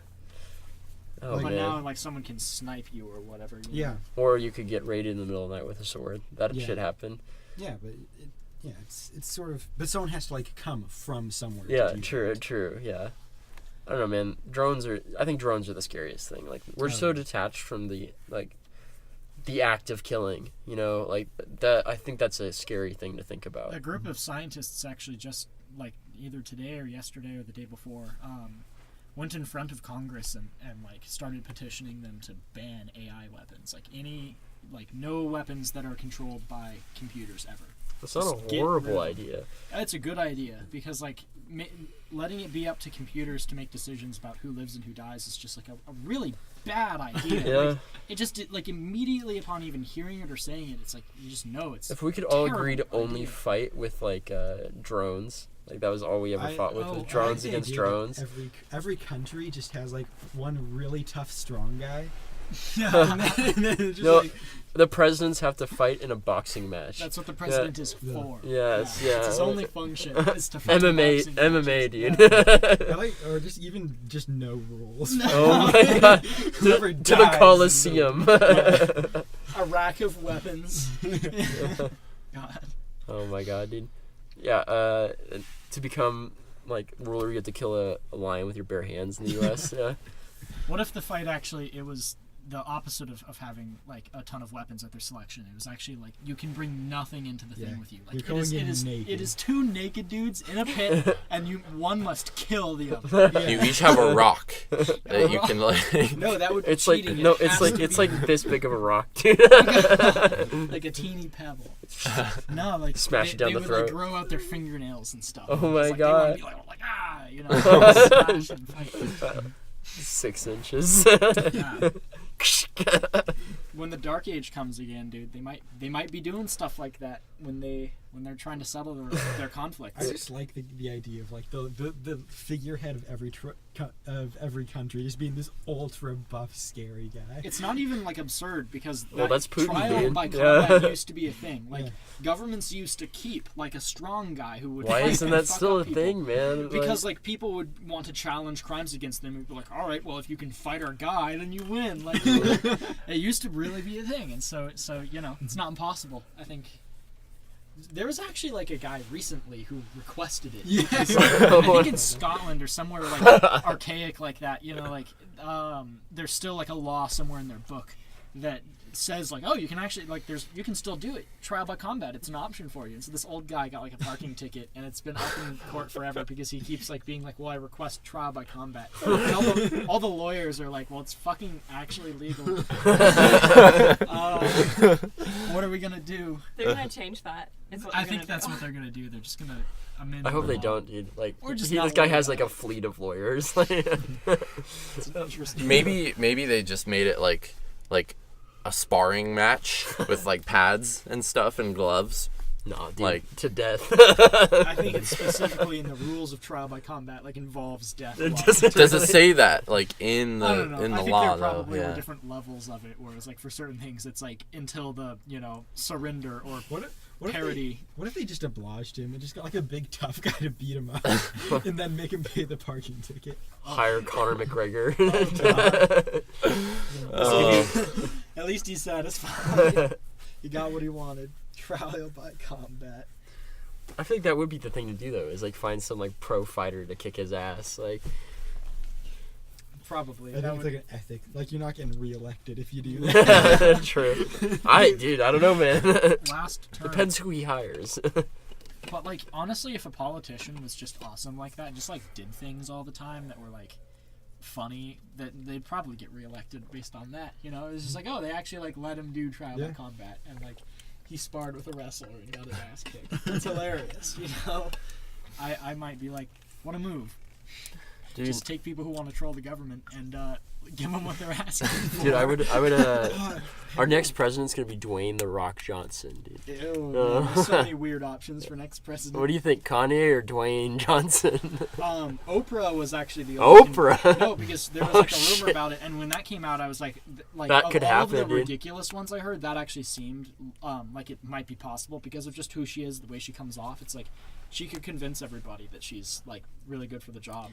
Oh Like, But man. now like someone can snipe you or whatever. You Yeah, know? Or you could get raided in the middle of the night with a sword. That Yeah. should happen. yeah, but it's sort of. But someone has to like come from somewhere. Yeah, to do true, that. true, yeah. I don't know, man. I think drones are the scariest thing. Like, we're Oh, so yeah. detached from the act of killing, you know? Like, that, I think that's a scary thing to think about. A group of scientists actually just like either today or yesterday or the day before went in front of Congress and like started petitioning them to ban AI weapons, like no weapons that are controlled by computers ever. That's not Just a get horrible rid of idea. That's a good idea because like letting it be up to computers to make decisions about who lives and who dies is just like a really bad idea. Yeah. Like, it just like immediately upon even hearing it or saying it, it's like you just know it's If we could all agree to terrible only idea. fight with, like, drones, like, that was all we ever fought with, I was like drones the against idea that drones. Every country just has like one really tough, strong guy. Yeah. and then it's just No, like, the presidents have to fight in a boxing match. That's what the president is Yeah. for. Yes, yeah. It's his only function is to fight MMA, boxing MMA, matches. dude. I like, or just no rules. Oh my god. Whoever To the dies is Coliseum. A rack of weapons. God. Oh my god, dude. Yeah, to become, like, ruler, you have to kill a lion with your bare hands in the U.S. Yeah. What if the fight actually it was the opposite of having like a ton of weapons at their selection. It was actually like you can bring nothing into the thing with you. Like You're it is two naked dudes in a pit, and one must kill the other. Yeah. You each have a rock that you can like. No, that would be It's like cheating. no, It it's has like to it's be like this big of a rock, dude. like a teeny pebble. No, like Smash it down they the would throat. like grow out their fingernails and stuff. Oh And my just, like, God. They want to be like ah, you know, smash and fight. 6 inches. Yeah. When the Dark Age comes again, dude, they might be doing stuff like that when they're trying to settle their conflicts. I just like the idea of like the figurehead of every country just being this ultra buff scary guy. It's not even like absurd because Well, that's Putin, trial dude. by Yeah. combat used to be a thing. Like Yeah. governments used to keep like a strong guy who would. Why fight isn't and that fuck still up a people. thing, man? Because like people would want to challenge crimes against them and be like, all right, well if you can fight our guy, then you win. Like it used to really be a thing, and so you know it's not impossible. I think there was actually like a guy recently who requested it. Yeah. Because, I think in Scotland or somewhere like archaic like that, you know, like there's still like a law somewhere in their book that says like, oh, you can actually like you can still do it. Trial by combat, it's an option for you. And so this old guy got like a parking ticket, and it's been up in court forever because he keeps like being like, well, I request trial by combat. And all the lawyers are like, well, it's fucking actually legal. What are we gonna do? They're gonna change that. Is what I they're think gonna that's do. what they're gonna do. They're just gonna amend. I hope the they law. don't, dude. Like, Or just this not guy worry has about like a fleet of lawyers. It's interesting. Maybe they just made it like a sparring match with like pads and stuff and gloves. No, dude, Like- to death. I think it's specifically in the rules of trial by combat, like involves death. a lot. Does it say that like in I the don't know. in the I think law there though? probably Yeah. were different levels of it, whereas like for certain things, it's like until the surrender or What parody. What if they just obliged him and just got like a big tough guy to beat him up and then make him pay the parking ticket? Hire Conor McGregor. At least he's satisfied. He got what he wanted. Trial by combat. I think that would be the thing to do though, is like find some like pro fighter to kick his ass. Like, Probably. I That think it's would, like an ethic. Like you're not getting reelected if you do that. true. I don't know, man. last term. Depends who he hires. But like honestly, if a politician was just awesome like that and just like did things all the time that were like funny, that they'd probably get reelected based on that. You know, it was just like, oh, they actually like let him do trial by Yeah. combat, and like he sparred with a wrestler and got his ass kicked. It's hilarious, you know. I might be like, what a move! Dude, Just take people who want to troll the government and give them what they're asking for. dude, I would. Our next president's gonna be Dwayne the Rock Johnson, dude. Ew, man, there's so many weird options for next president. What do you think, Kanye or Dwayne Johnson? Oprah was actually the only Oprah. No, because there was like a rumor shit. about it, and when that came out, I was like That of could all happen, of the dude. ridiculous ones I heard, that actually seemed like it might be possible because of just who she is, the way she comes off. It's like she could convince everybody that she's like really good for the job.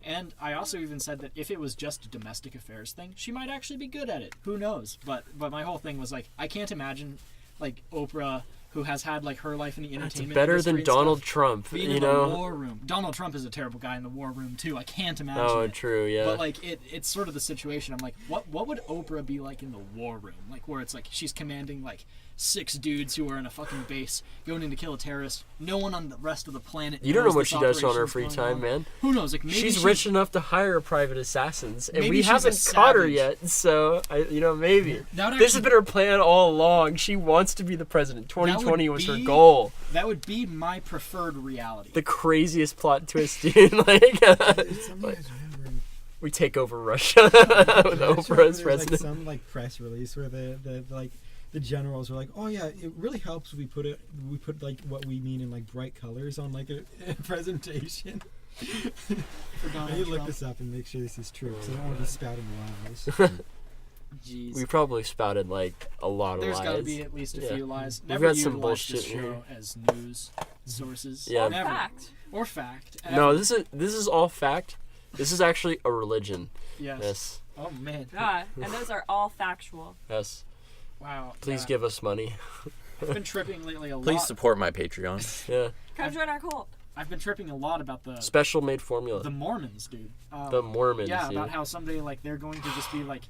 And I also even said that if it was just a domestic affairs thing, she might actually be good at it. Who knows? But my whole thing was like, I can't imagine like Oprah, who has had like her life in the It's entertainment better industry than and Donald stuff, Trump, being you in the know. war room. Donald Trump is a terrible guy in the war room too. I can't imagine Oh, it. true, yeah. But like it's sort of the situation. I'm like, what would Oprah be like in the war room? Like where it's like she's commanding like 6 dudes who are in a fucking base going in to kill a terrorist. No one on the rest of the planet. You don't know knows what this she does on her operation's free going time, on. man. Who knows? Like maybe She's rich enough to hire private assassins, and Maybe we she's a haven't caught her savage. yet. So, maybe That would this has actually- been her plan all along. She wants to be the president. 2020 was her be- goal. That would be my preferred reality. The craziest plot twist, dude. Like, It's something I was remembering. we take over Russia with I just remember Oprah as there was, president. like some like press release where the generals were like, oh yeah, it really helps we put like what we mean in like bright colors on like a presentation. For I Donald need to look Trump. this up and make sure this is true because I don't want to be spouting lies. Jeez. We probably spouted like a lot of There's lies. got to be at least a Yeah. few lies. We've Never got some utilize this bullshit in show as news sources. Yeah. Never. Fact. Or fact. No, Ever. this is all fact. This is actually a religion. Yes. Yes, Oh man. Yeah, and those are all factual. yes. Wow. Please yeah. give us money. I've been tripping lately a Please lot. support my Patreon. Yeah, Come join our cult. I've been tripping a lot about the special made formula. Mormons, dude. The Mormons. Yeah, dude. about how someday like they're going to just be like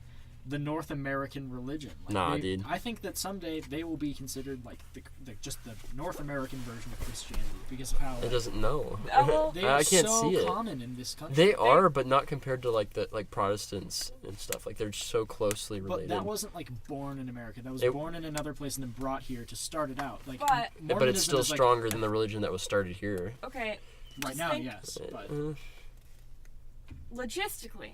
the North American religion. Like Nah, dude. I think that someday they will be considered like just the North American version of Christianity because of how It doesn't know. Oh, they I are can't so see it. common in this country. They are, but not compared to like the Protestants and stuff. Like they're so closely related. But that wasn't like born in America. That was born in another place and then brought here to start it out. Like, But- Yeah, but it's Mormonism still is, like, stronger than the religion that was started here. okay. right Just now, think- yes. But Logistically,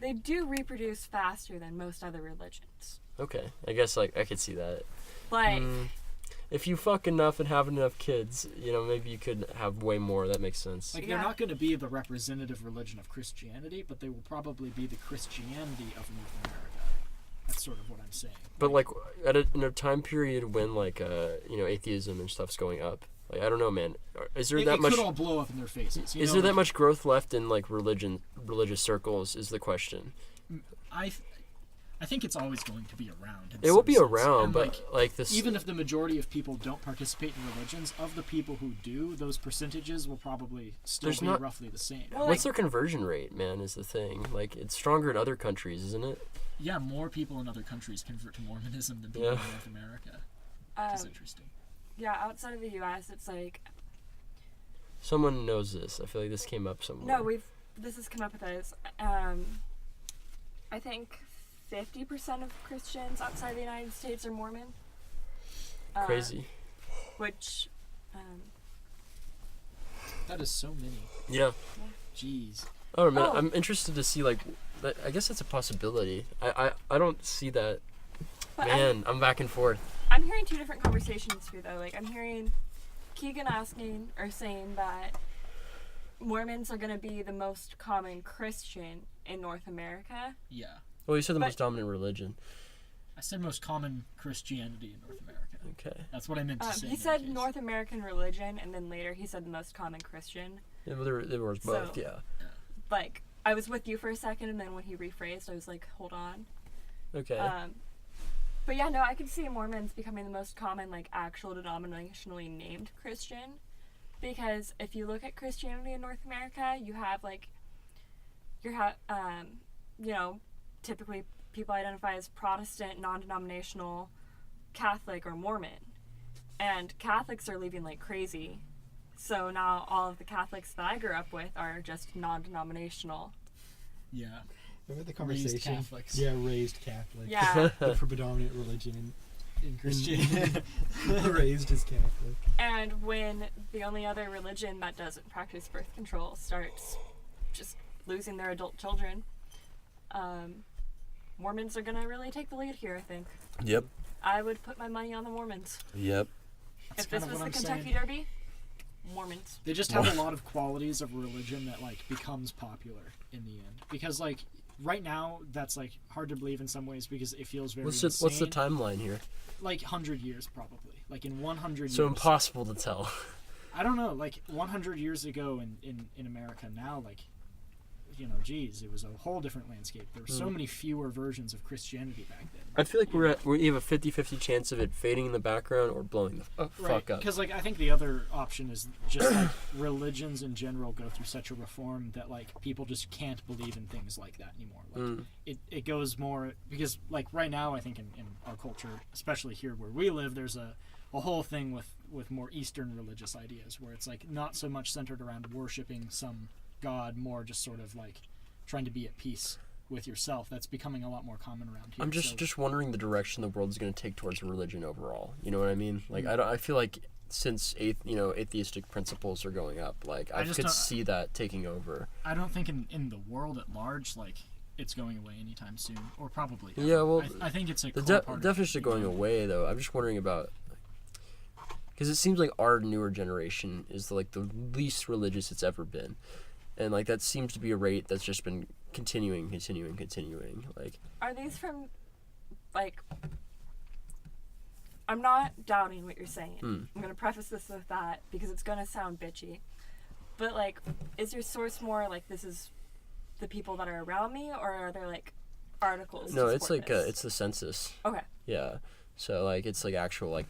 they do reproduce faster than most other religions. Okay, I guess like I could see that. Like, If you fuck enough and have enough kids, you know, maybe you could have way more. That makes sense. like Yeah. they're not going to be the representative religion of Christianity, but they will probably be the Christianity of North America. That's sort of what I'm saying. But like in a time period when like you know, atheism and stuff's going up, like I don't know, man. Is there that it much? could all blow up in their faces. Is there that much growth left in like religious circles? Is the question. I think it's always going to be around. It will be some sense. around, And, but like this. even if the majority of people don't participate in religions, of the people who do, those percentages will probably still There's be not- roughly the same. Well, What's their conversion rate, man? Is the thing. Like it's stronger in other countries, isn't it? Yeah, more people in other countries convert to Mormonism than people Yeah. in North America. That's interesting. yeah, outside of the U.S., it's like Someone knows this. I feel like this came up somewhere. no, this has come up with us. I think 50% of Christians outside the United States are Mormon. Crazy. Which, That is so many. Yeah. Jeez. Oh man, Oh. I'm interested to see like. I guess that's a possibility. I don't see that. but Man, I'm back and forth. I'm hearing two different conversations here, though. Like, I'm hearing Keegan asking or saying that Mormons are going to be the most common Christian in North America. Yeah. Well, you said the But- most dominant religion. I said most common Christianity in North America. Okay. That's what I meant to say. He in said that case. North American religion, and then later he said the most common Christian. Yeah, well, there was both. So- Yeah. Like, I was with you for a second, and then when he rephrased, I was like, hold on. Okay. But yeah, no, I could see Mormons becoming the most common, like, actual denominationally named Christian. Because if you look at Christianity in North America, you have, like, you know, typically people identify as Protestant, non-denominational, Catholic, or Mormon. And Catholics are leaving like crazy. So now all of the Catholics that I grew up with are just non-denominational. Yeah. Remember the Raised conversation? Catholics. Yeah, raised Catholic. Yeah. The predominant religion In Christianity. raised as Catholic. And when the only other religion that doesn't practice birth control starts just losing their adult children, Mormons are gonna really take the lead here, I think. Yep. I would put my money on the Mormons. Yep. That's If this kind of was what the I'm Kentucky saying. Derby, Mormons. They just have a lot of qualities of religion that like becomes popular in the end. Because like right now that's like hard to believe in some ways because it feels very What's the insane. timeline here? Like 100 years probably. Like in 100 years. So impossible to tell. I don't know, like 100 years ago in America now, like, you know, geez, it was a whole different landscape. There were so many fewer versions of Christianity back then. I feel like we have a 50-50 chance of it fading in the background or blowing the fuck up. Because like I think the other option is just like religions in general go through such a reform that like people just can't believe in things like that anymore. Like it goes more because like right now I think in our culture, especially here where we live, there's a whole thing with more Eastern religious ideas where it's like not so much centered around worshiping some god, more just sort of like trying to be at peace with yourself. That's becoming a lot more common around here. I'm just wondering the direction the world is going to take towards religion overall. You know what I mean? Like I feel like since atheistic principles are going up, like I just could don't- see that taking over. I don't think in the world at large like it's going away anytime soon, or probably ever. Yeah, well, I think it's a The core part of definition of going away, though, I'm just wondering about, because it seems like our newer generation is like the least religious it's ever been, and like that seems to be a rate that's just been continuing. Like, Are these from, like, I'm not doubting what you're saying. I'm going to preface this with that because it's going to sound bitchy. But, like, is your source more like this is the people that are around me, or are there, like, articles? no, to it's support like this? it's the census. Okay. Yeah. So like it's like actual like,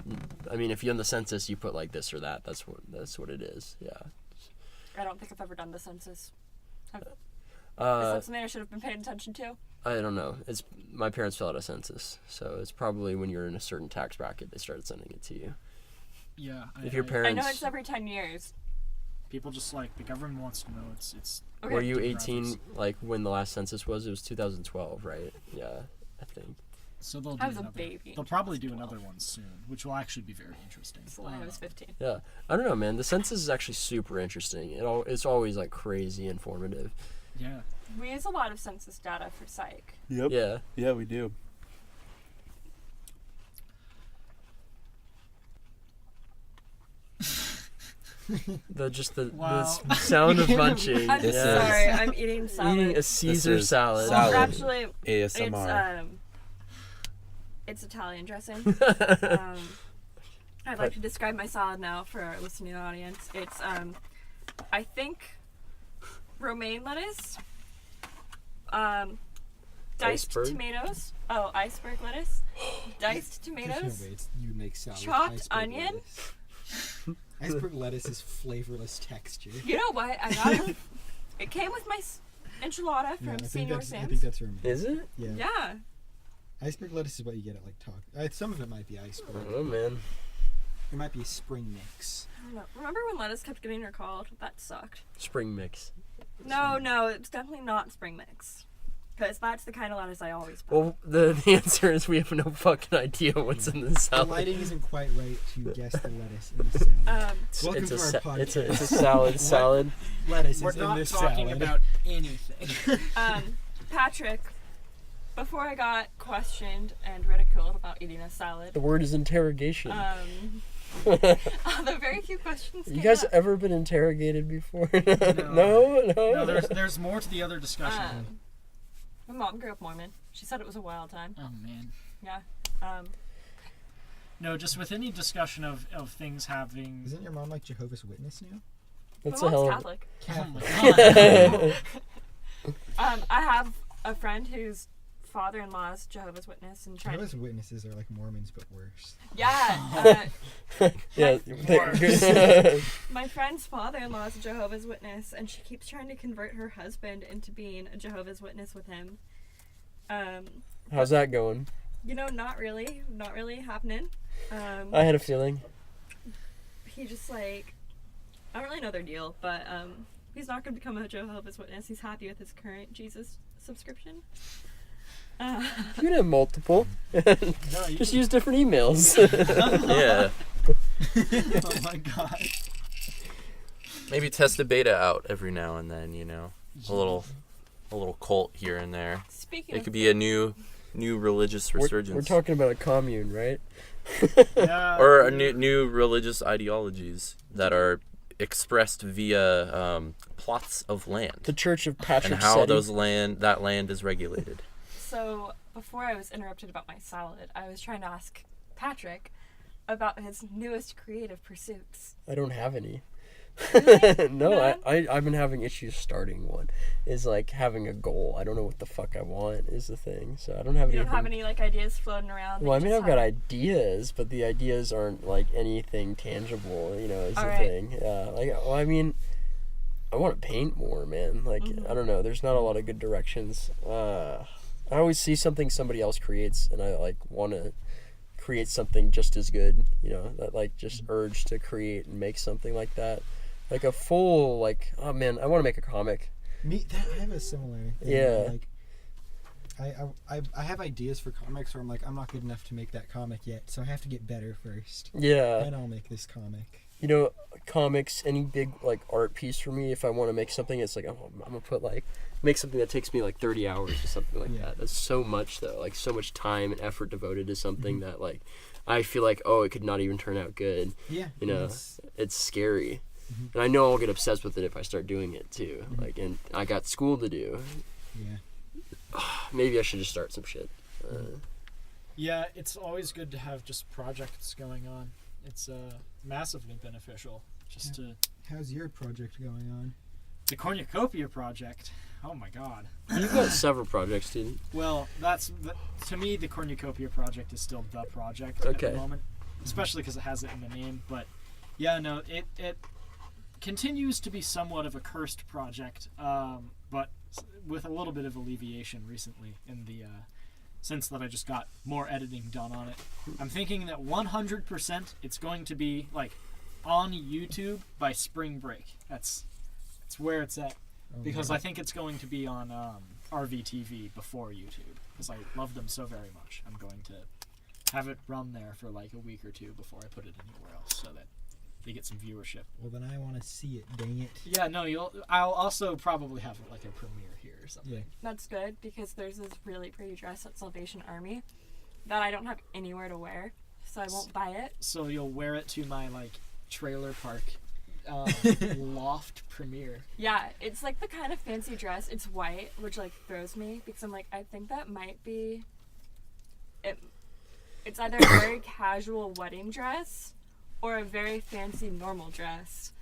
I mean, if you're on the census, you put like this or that. That's what it is. Yeah. I don't think I've ever done the census. Is Uh, that something I should have been paying attention to? I don't know. It's my parents fill out a census, so it's probably when you're in a certain tax bracket they started sending it to you. Yeah. If your I parents, know it's every 10 years. People just like the government wants to know it's. Okay. were you demographics. 18 like when the last census was? It was 2012, right? Yeah, I think. So they'll do I was a another. baby. They'll probably do another one soon, which will actually be very interesting. So when I was 15. Yeah, I don't know, man. The census is actually super interesting. It's always like crazy informative. Yeah. We use a lot of census data for psych. Yep. Yeah. Yeah, we do. The Wow. sound of munching. I'm This is- sorry, I'm eating salad. Eating a Caesar is salad. Well, salad. actually, ASMR. it's Italian dressing. I'd like to describe my salad now for our listening audience. It's I think romaine lettuce, diced Iceberg? tomatoes. Oh, iceberg lettuce, diced tomatoes, You make salad. with chopped iceberg onion. lettuce. Iceberg lettuce is flavorless texture. You know what? I got it. It came with my enchilada from I think Senor that's. I Sam's. think that's romaine. Is it? Yeah. Yeah. Iceberg lettuce is what you get at like Taco. Some of it might be iceberg. Oh man. It might be a spring mix. I don't know. Remember when lettuce kept getting recalled? That sucked. Spring mix. No, it's definitely not spring mix. Because that's the kind of lettuce I always buy. Well, the answer is we have no fucking idea what's in the The salad. lighting isn't quite right to guess the lettuce in the salad. Welcome It's to a our sa- podcast. it's a salad. Salad. Lettuce We're is in not this talking salad. about anything. Patrick, before I got questioned and ridiculed about eating a salad, The word is interrogation. the very few questions You came guys up. ever been interrogated before? No. No, there's more to the other discussion. My mom grew up Mormon. She said it was a wild time. Oh man. Yeah. No, just with any discussion of things having. Isn't your mom like Jehovah's Witness now? That's My a mom's hell of Catholic. Oh my god. I have a friend whose father-in-law is Jehovah's Witness and trying. Jehovah's Witnesses are like Mormons but worse. Yeah. Yeah. My friend's father-in-law is a Jehovah's Witness, and she keeps trying to convert her husband into being a Jehovah's Witness with him. How's that going? You know, not really happening. I had a feeling. He just like, I don't really know their deal, but he's not going to become a Jehovah's Witness. He's happy with his current Jesus subscription. You can have multiple. No, you Just can- use different emails. Yeah. Oh my god. Maybe test the beta out every now and then, you know. A little cult here and there. Speaking It of, could be a new religious resurgence. We're talking about a commune, right? Yeah. or a new religious ideologies that are expressed via plots of land The Church of Patrick and how Setty. that land is regulated. so before I was interrupted about my salad, I was trying to ask Patrick about his newest creative pursuits. I don't have any. Really? No, None? I've been having issues starting one. Is like having a goal. I don't know what the fuck I want is the thing. So I don't have You anything. don't have any like ideas floating around? that Well, I you mean, just I've got have- ideas, but the ideas aren't like anything tangible. You know, is the Alright. thing. I mean, I want to paint more, man. Like, Mm-hmm. I don't know. There's not a lot of good directions. I always see something somebody else creates, and I like want to create something just as good. You know, that like just urge to create and make something like that. Like a full like, oh man, I want to make a comic. I have a similar thing. Yeah. Like, I have ideas for comics where I'm like, I'm not good enough to make that comic yet, so I have to get better first. Yeah. Then I'll make this comic. You know, comics, any big like art piece for me, if I want to make something, it's like I'm gonna put like make something that takes me like 30 hours or something like Yeah. that. That's so much though, like so much time and effort devoted to something Mm-hmm. that like I feel like, oh, it could not even turn out good. Yeah. You know, it's- it's scary. Mm-hmm. And I know I'll get obsessed with it if I start doing it too. Like, and I got school to do. yeah. Maybe I should just start some shit. Yeah, it's always good to have just projects going on. It's massively beneficial. Just to How's your project going on? the cornucopia project. Oh my god. You've got several projects, dude. Well, to me the cornucopia project is still the project Okay. at the moment, especially because it has it in the name. But yeah, no, it continues to be somewhat of a cursed project. But with a little bit of alleviation recently in the since that I just got more editing done on it. I'm thinking that 100% it's going to be like on YouTube by spring break. That's where it's at, because I think it's going to be on RVTV before YouTube, because I love them so very much. I'm going to have it run there for like a week or two before I put it anywhere else, so that they get some viewership. Well, then I want to see it. Dang it. Yeah, no, I'll also probably have like a premiere here or something. Yeah. That's good, because there's this really pretty dress at Salvation Army that I don't have anywhere to wear, so I won't buy it. So you'll wear it to my like trailer park loft premiere. Yeah, it's like the kind of fancy dress. It's white, which like throws me, because I'm like, I think that might be it. It's either a very casual wedding dress or a very fancy normal dress.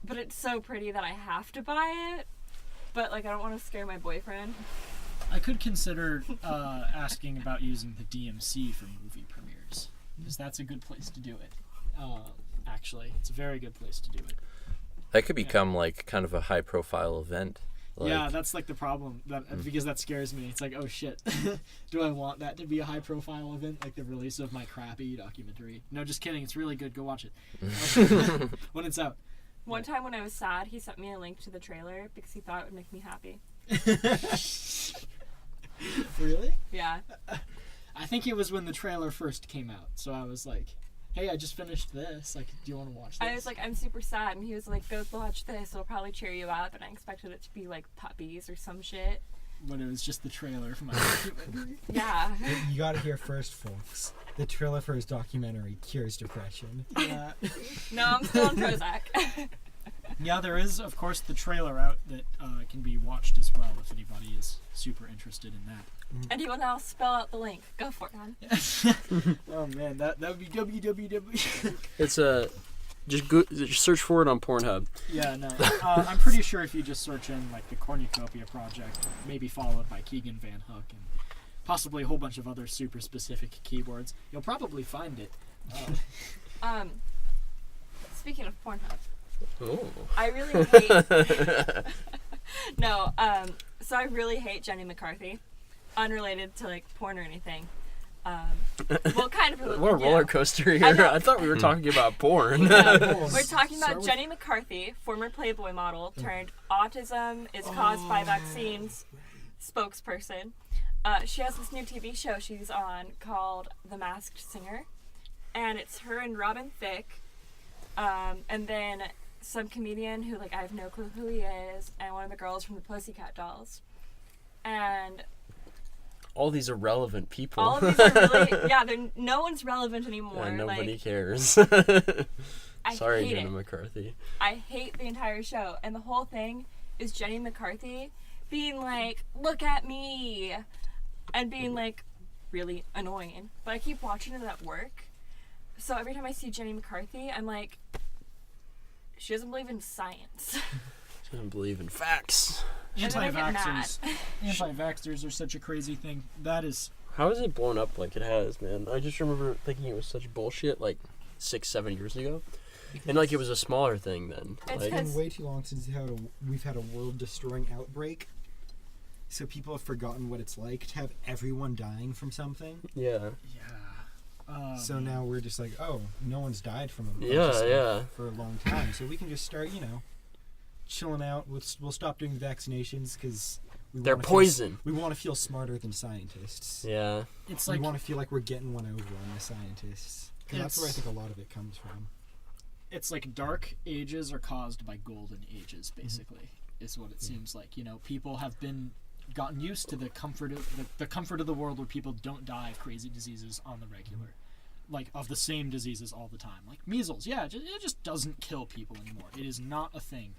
But it's so pretty that I have to buy it. But like, I don't want to scare my boyfriend. I could consider asking about using the DMC for movie premieres, because that's a good place to do it. Actually, it's a very good place to do it. That could become like kind of a high profile event. Like, Yeah, that's like the problem, because that scares me. It's like, oh shit, do I want that to be a high profile event, like the release of my crappy documentary? No, just kidding, it's really good, go watch it. When it's out. One time when I was sad, he sent me a link to the trailer because he thought it would make me happy. Really? Yeah. I think it was when the trailer first came out, so I was like, hey, I just finished this, like, do you want to watch this? I was like, I'm super sad, and he was like, go watch this, it'll probably cheer you up, and I expected it to be like puppies or some shit. When it was just the trailer for my documentary. Yeah. You got it here first, folks. The trailer for his documentary cures depression. Yeah. No, I'm still on Prozac. Yeah, there is, of course, the trailer out that can be watched as well if anybody is super interested in that. And he will now spell out the link. Go for it, hon. Oh man, that would be www. It's just search for it on Pornhub. Yeah, no. I'm pretty sure if you just search in like the Cornucopia Project, maybe followed by Keegan Van Hook and possibly a whole bunch of other super specific keywords, you'll probably find it. Speaking of Pornhub, Oh. I really hate. No, so I really hate Jenny McCarthy, unrelated to like porn or anything. Well, kind of. What a roller coaster here. I thought we were talking about porn. We're talking about Jenny McCarthy, former Playboy model turned autism is caused by vaccines spokesperson. She has this new TV show she's on called The Masked Singer, and it's her and Robin Thicke, and then some comedian who like I have no clue who he is, and one of the girls from the Pussycat Dolls, and All these irrelevant people. all of these are really no one's relevant anymore. Yeah, nobody like, cares. Sorry, hate Jenna it. McCarthy. I hate the entire show, and the whole thing is Jenny McCarthy being like, "Look at me," and being like really annoying. But I keep watching it at work, so every time I see Jenny McCarthy, I'm like, she doesn't believe in science. She doesn't believe in facts. And then I get Anti-vaxxers. Anti-vaxxers are such a crazy thing. That is. How has it blown up like it has, man? I just remember thinking it was such bullshit like 6-7 years ago. And like it was a smaller thing then. It's Like, It's been way too long since we've had a world-destroying outbreak. So people have forgotten what it's like to have everyone dying from something. yeah. Yeah. So now we're just like, oh, no one's died from a bunch of Yeah, stuff yeah. for a long time. So we can just start, chilling out. We'll stop doing the vaccinations because They're poison. We want to feel smarter than scientists. Yeah. It's We like want to feel like we're getting one over on the scientists. 'Cause that's where I think a lot of it comes from. it's like dark ages are caused by golden ages, basically, is what it seems like. People have gotten used to the comfort of the world where people don't die of crazy diseases on the regular, like of the same diseases all the time, like measles. Yeah, it just doesn't kill people anymore. It is not a thing.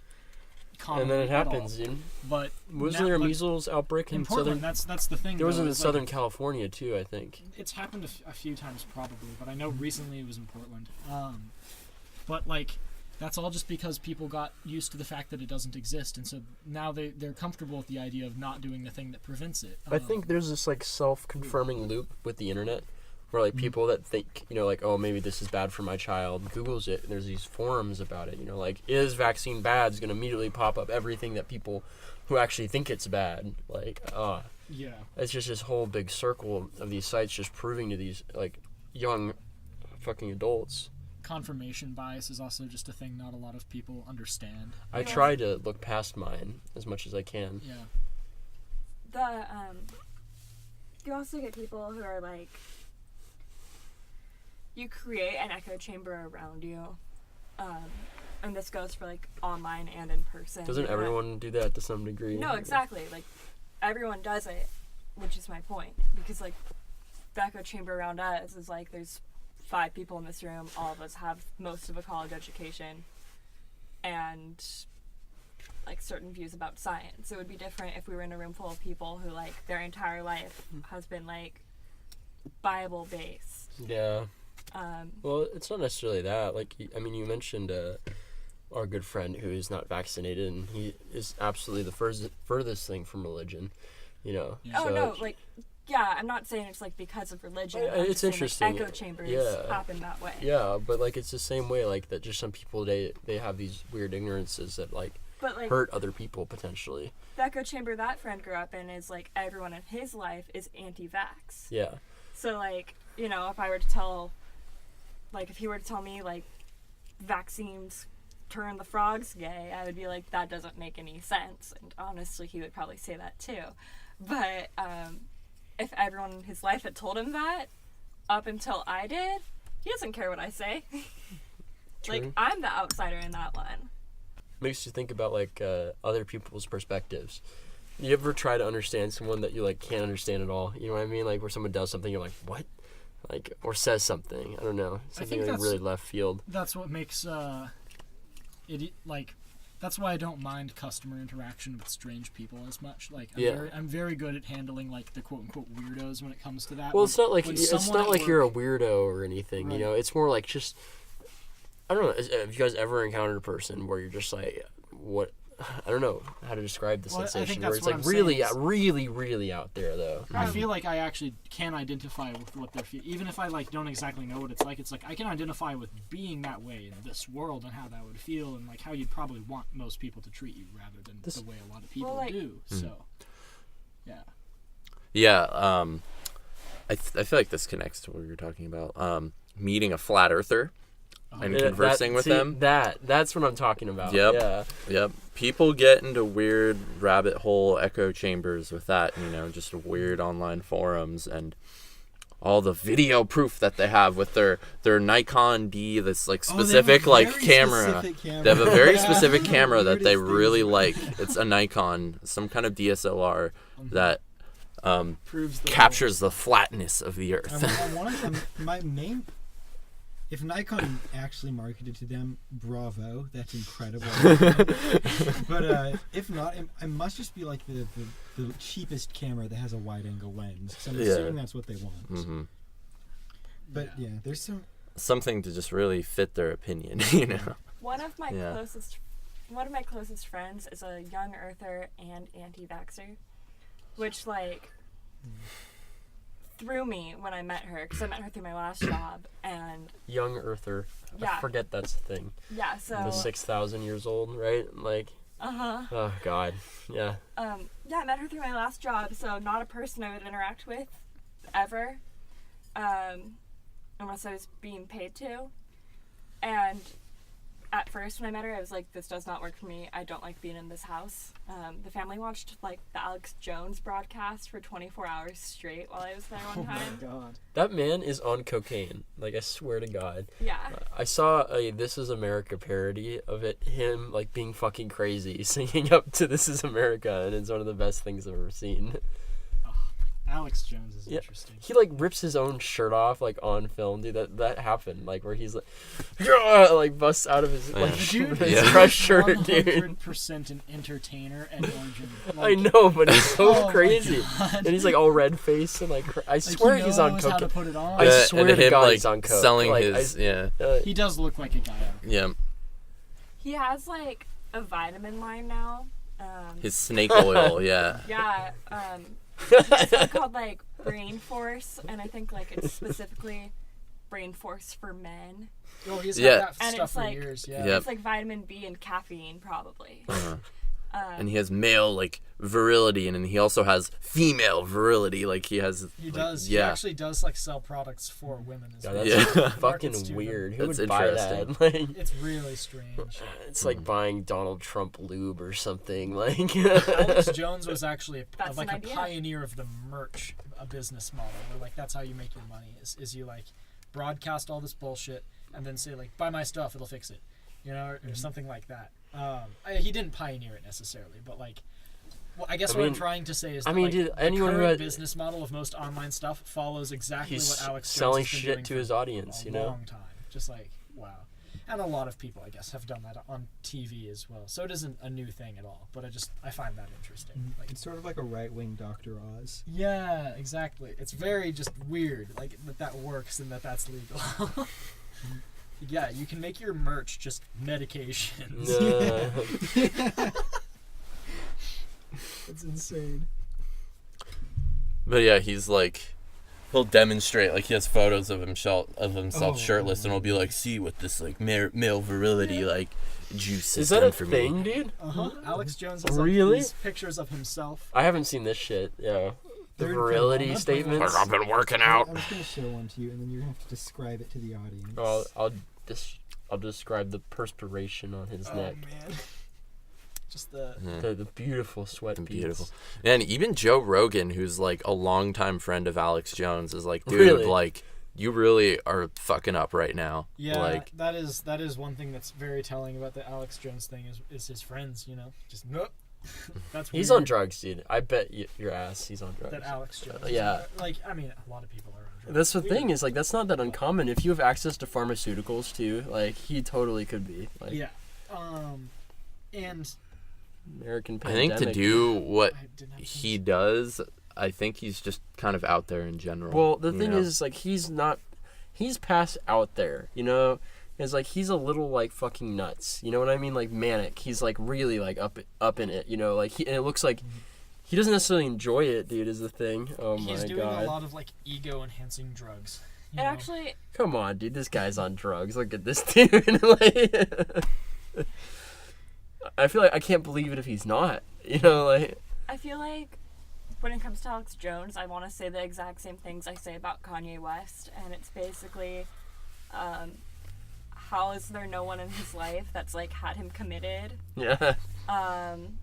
And then it at all. happens, dude. But Wasn't there a measles outbreak in Portland? southern? That's the thing. There was though, in is, Southern like, California too, I think. it's happened a few times probably, but I know recently it was in Portland. But like, that's all just because people got used to the fact that it doesn't exist, and so now they're comfortable with the idea of not doing the thing that prevents it. I think there's this like self-confirming loop with the internet where like people that think, you know, like, oh, maybe this is bad for my child, Googles it, and there's these forums about it, you know, like, is vaccine bad? Is going to immediately pop up everything that people who actually think it's bad, like, Yeah. it's just this whole big circle of these sites just proving to these, like, young fucking adults. Confirmation bias is also just a thing not a lot of people understand. I try to look past mine as much as I can. Yeah. You also get people who are like, you create an echo chamber around you, and this goes for like online and in person. Doesn't everyone do that to some degree? No, exactly. Like, everyone does it, which is my point. Because like, the echo chamber around us is like, there's 5 people in this room. All of us have most of a college education, and like certain views about science. It would be different if we were in a room full of people who like their entire life has been like Bible based. Yeah. Well, it's not necessarily that. Like, I mean, you mentioned our good friend who is not vaccinated, and he is absolutely the furthest thing from religion, you know. Yeah. Oh So no, like, yeah, I'm not saying it's like because of religion. I'm it's just saying, interesting. Like, echo chambers happen that way. Yeah, but like it's the same way, like that. Just some people they have these weird ignorances that like hurt other people potentially. The echo chamber that friend grew up in is like everyone in his life is anti-vax. Yeah. So like, you know, if I were to tell, like, if he were to tell me like vaccines turn the frogs gay, I would be like, that doesn't make any sense. And honestly, he would probably say that too. But if everyone in his life had told him that up until I did, he doesn't care what I say. Like, I'm the outsider in that one. Makes you think about like other people's perspectives. You ever try to understand someone that you like can't understand at all? You know what I mean? Like where someone does something, you're like, what? Like, or says something. I don't know, something like really left field. That's what makes it like. That's why I don't mind customer interaction with strange people as much. Like, I'm very good at handling like the quote unquote weirdos when it comes to that. Well, it's not like you're a weirdo or anything. Right. You know, it's more like just. I don't know. Have you guys ever encountered a person where you're just like, what? I don't know how to describe the sensation. Where it's like really, really, really out there, though. I feel like I actually can identify with what they're feeling, even if I like don't exactly know what it's like. It's like I can identify with being that way in this world and how that would feel, and like how you'd probably want most people to treat you, rather than the way a lot of people do. So, yeah. Yeah. I feel like this connects to what we were talking about. Meeting a flat earther. And conversing with them. That's what I'm talking about. Yep. People get into weird rabbit hole echo chambers with that, you know, just weird online forums and all the video proof that they have with their Nikon D, this like specific camera. They have a very specific camera that they really like. It's a Nikon, some kind of DSLR that captures the flatness of the earth. One of them, my main. If Nikon actually marketed to them, bravo, that's incredible. But if not, it must just be like the cheapest camera that has a wide-angle lens. So I'm assuming that's what they want. Mm-hmm. But yeah, there's something to just really fit their opinion, you know. One of my closest friends is a young earther and anti-vaxxer, which like threw me when I met her, because I met her through my last job. And young earther, yeah. I forget that's the thing. Yeah, so the 6,000 years old, right? Like, oh god, yeah. Yeah, I met her through my last job, so not a person I would interact with ever, unless I was being paid to. And at first when I met her, I was like, this does not work for me. I don't like being in this house. The family watched like the Alex Jones broadcast for 24 hours straight while I was there one time. Oh my god. That man is on cocaine. Like, I swear to God. Yeah. I saw a This Is America parody of him like being fucking crazy, singing up to This Is America, and it's one of the best things I've ever seen. Alex Jones is interesting. He like rips his own shirt off like on film, dude. That happened, like where he's like, yeah, like busts out of his like his fresh shirt, dude. 100% an entertainer at origin. Like, I know, but it's so crazy, and he's like all red faced and like I swear he's on coke. How to put it on. I swear to God, like, he's on coke. Selling like, his he does look like a guy. Yeah. He has like a vitamin line now. His snake oil, yeah. Yeah. It's called like Brain Force, and I think like it's specifically Brain Force for men. Oh, he's Yeah. had that And stuff it's for like- years. Yeah. Yep. It's like vitamin B and caffeine, probably. And he has male like virility, and then he also has female virility. Like he has. He like, does. He Yeah. actually does like sell products for women as God, well. that's Yeah. fucking Markets to them. weird. Who That's would buy that? interesting. Like, It's really strange. it's like buying Donald Trump lube or something. Like, Alex Jones was actually That's like an a idea. pioneer of the merch, a business model where like that's how you make your money is you like broadcast all this bullshit and then say like buy my stuff, it'll fix it, you know, or something like that. He didn't pioneer it necessarily, but like, well, I guess I what I'm mean- trying to say is I that, mean, like, dude, the anyone who current had- business model of most online stuff follows exactly he's what Alex Jones selling has been shit doing to for his audience, a you know? long time. Just like wow, and a lot of people I guess have done that on TV as well. So it isn't a new thing at all. But I find that interesting. Like, It's sort of like a right-wing Dr. Oz. yeah, exactly. It's very just weird, like that works and that's legal. Yeah, you can make your merch just medications. Nah. It's insane. But yeah, he's like, he'll demonstrate like he has photos of himself Oh, shirtless, and he'll be like, see what this like male virility like juice Is has that done a for thing, me. dude? Uh-huh. Alex Jones has like, Really? these pictures of himself. I haven't seen this shit. Yeah. The They're virility incredible. statements. Like, I've been working out. I'm just going to show one to you, and then you're going to have to describe it to the audience. I'll describe the perspiration on his neck. Man. Just the The beautiful sweat beads. Beautiful. And even Joe Rogan, who's like a longtime friend of Alex Jones, is like, dude, Really? like you really are fucking up right now. yeah. Like, that is one thing that's very telling about the Alex Jones thing is his friends. You know, just nope. That's He's weird on drugs, dude. I bet your ass he's on drugs. that Alex Jones. Yeah. Like I mean, a lot of people are on drugs. That's the Weird. thing is like that's not that uncommon. If you have access to pharmaceuticals too, like he totally could be. Like, Yeah. And American I think pandemic. to do what I didn't have he does, I think he's just kind of out there in general. Well, the you thing know? is like he's past out there, you know? It's like he's a little like fucking nuts. You know what I mean? Like manic. He's like really like up in it, you know? Like and it looks like he doesn't necessarily enjoy it, dude, is the thing. Oh He's my doing god. a lot of like ego enhancing drugs. you It know? actually, Come on, dude. This guy's on drugs. Look at this dude. Like, I feel like I can't believe it if he's not. You know, like I feel like when it comes to Alex Jones, I want to say the exact same things I say about Kanye West, and it's basically, how is there no one in his life that's like had him committed? yeah. Um,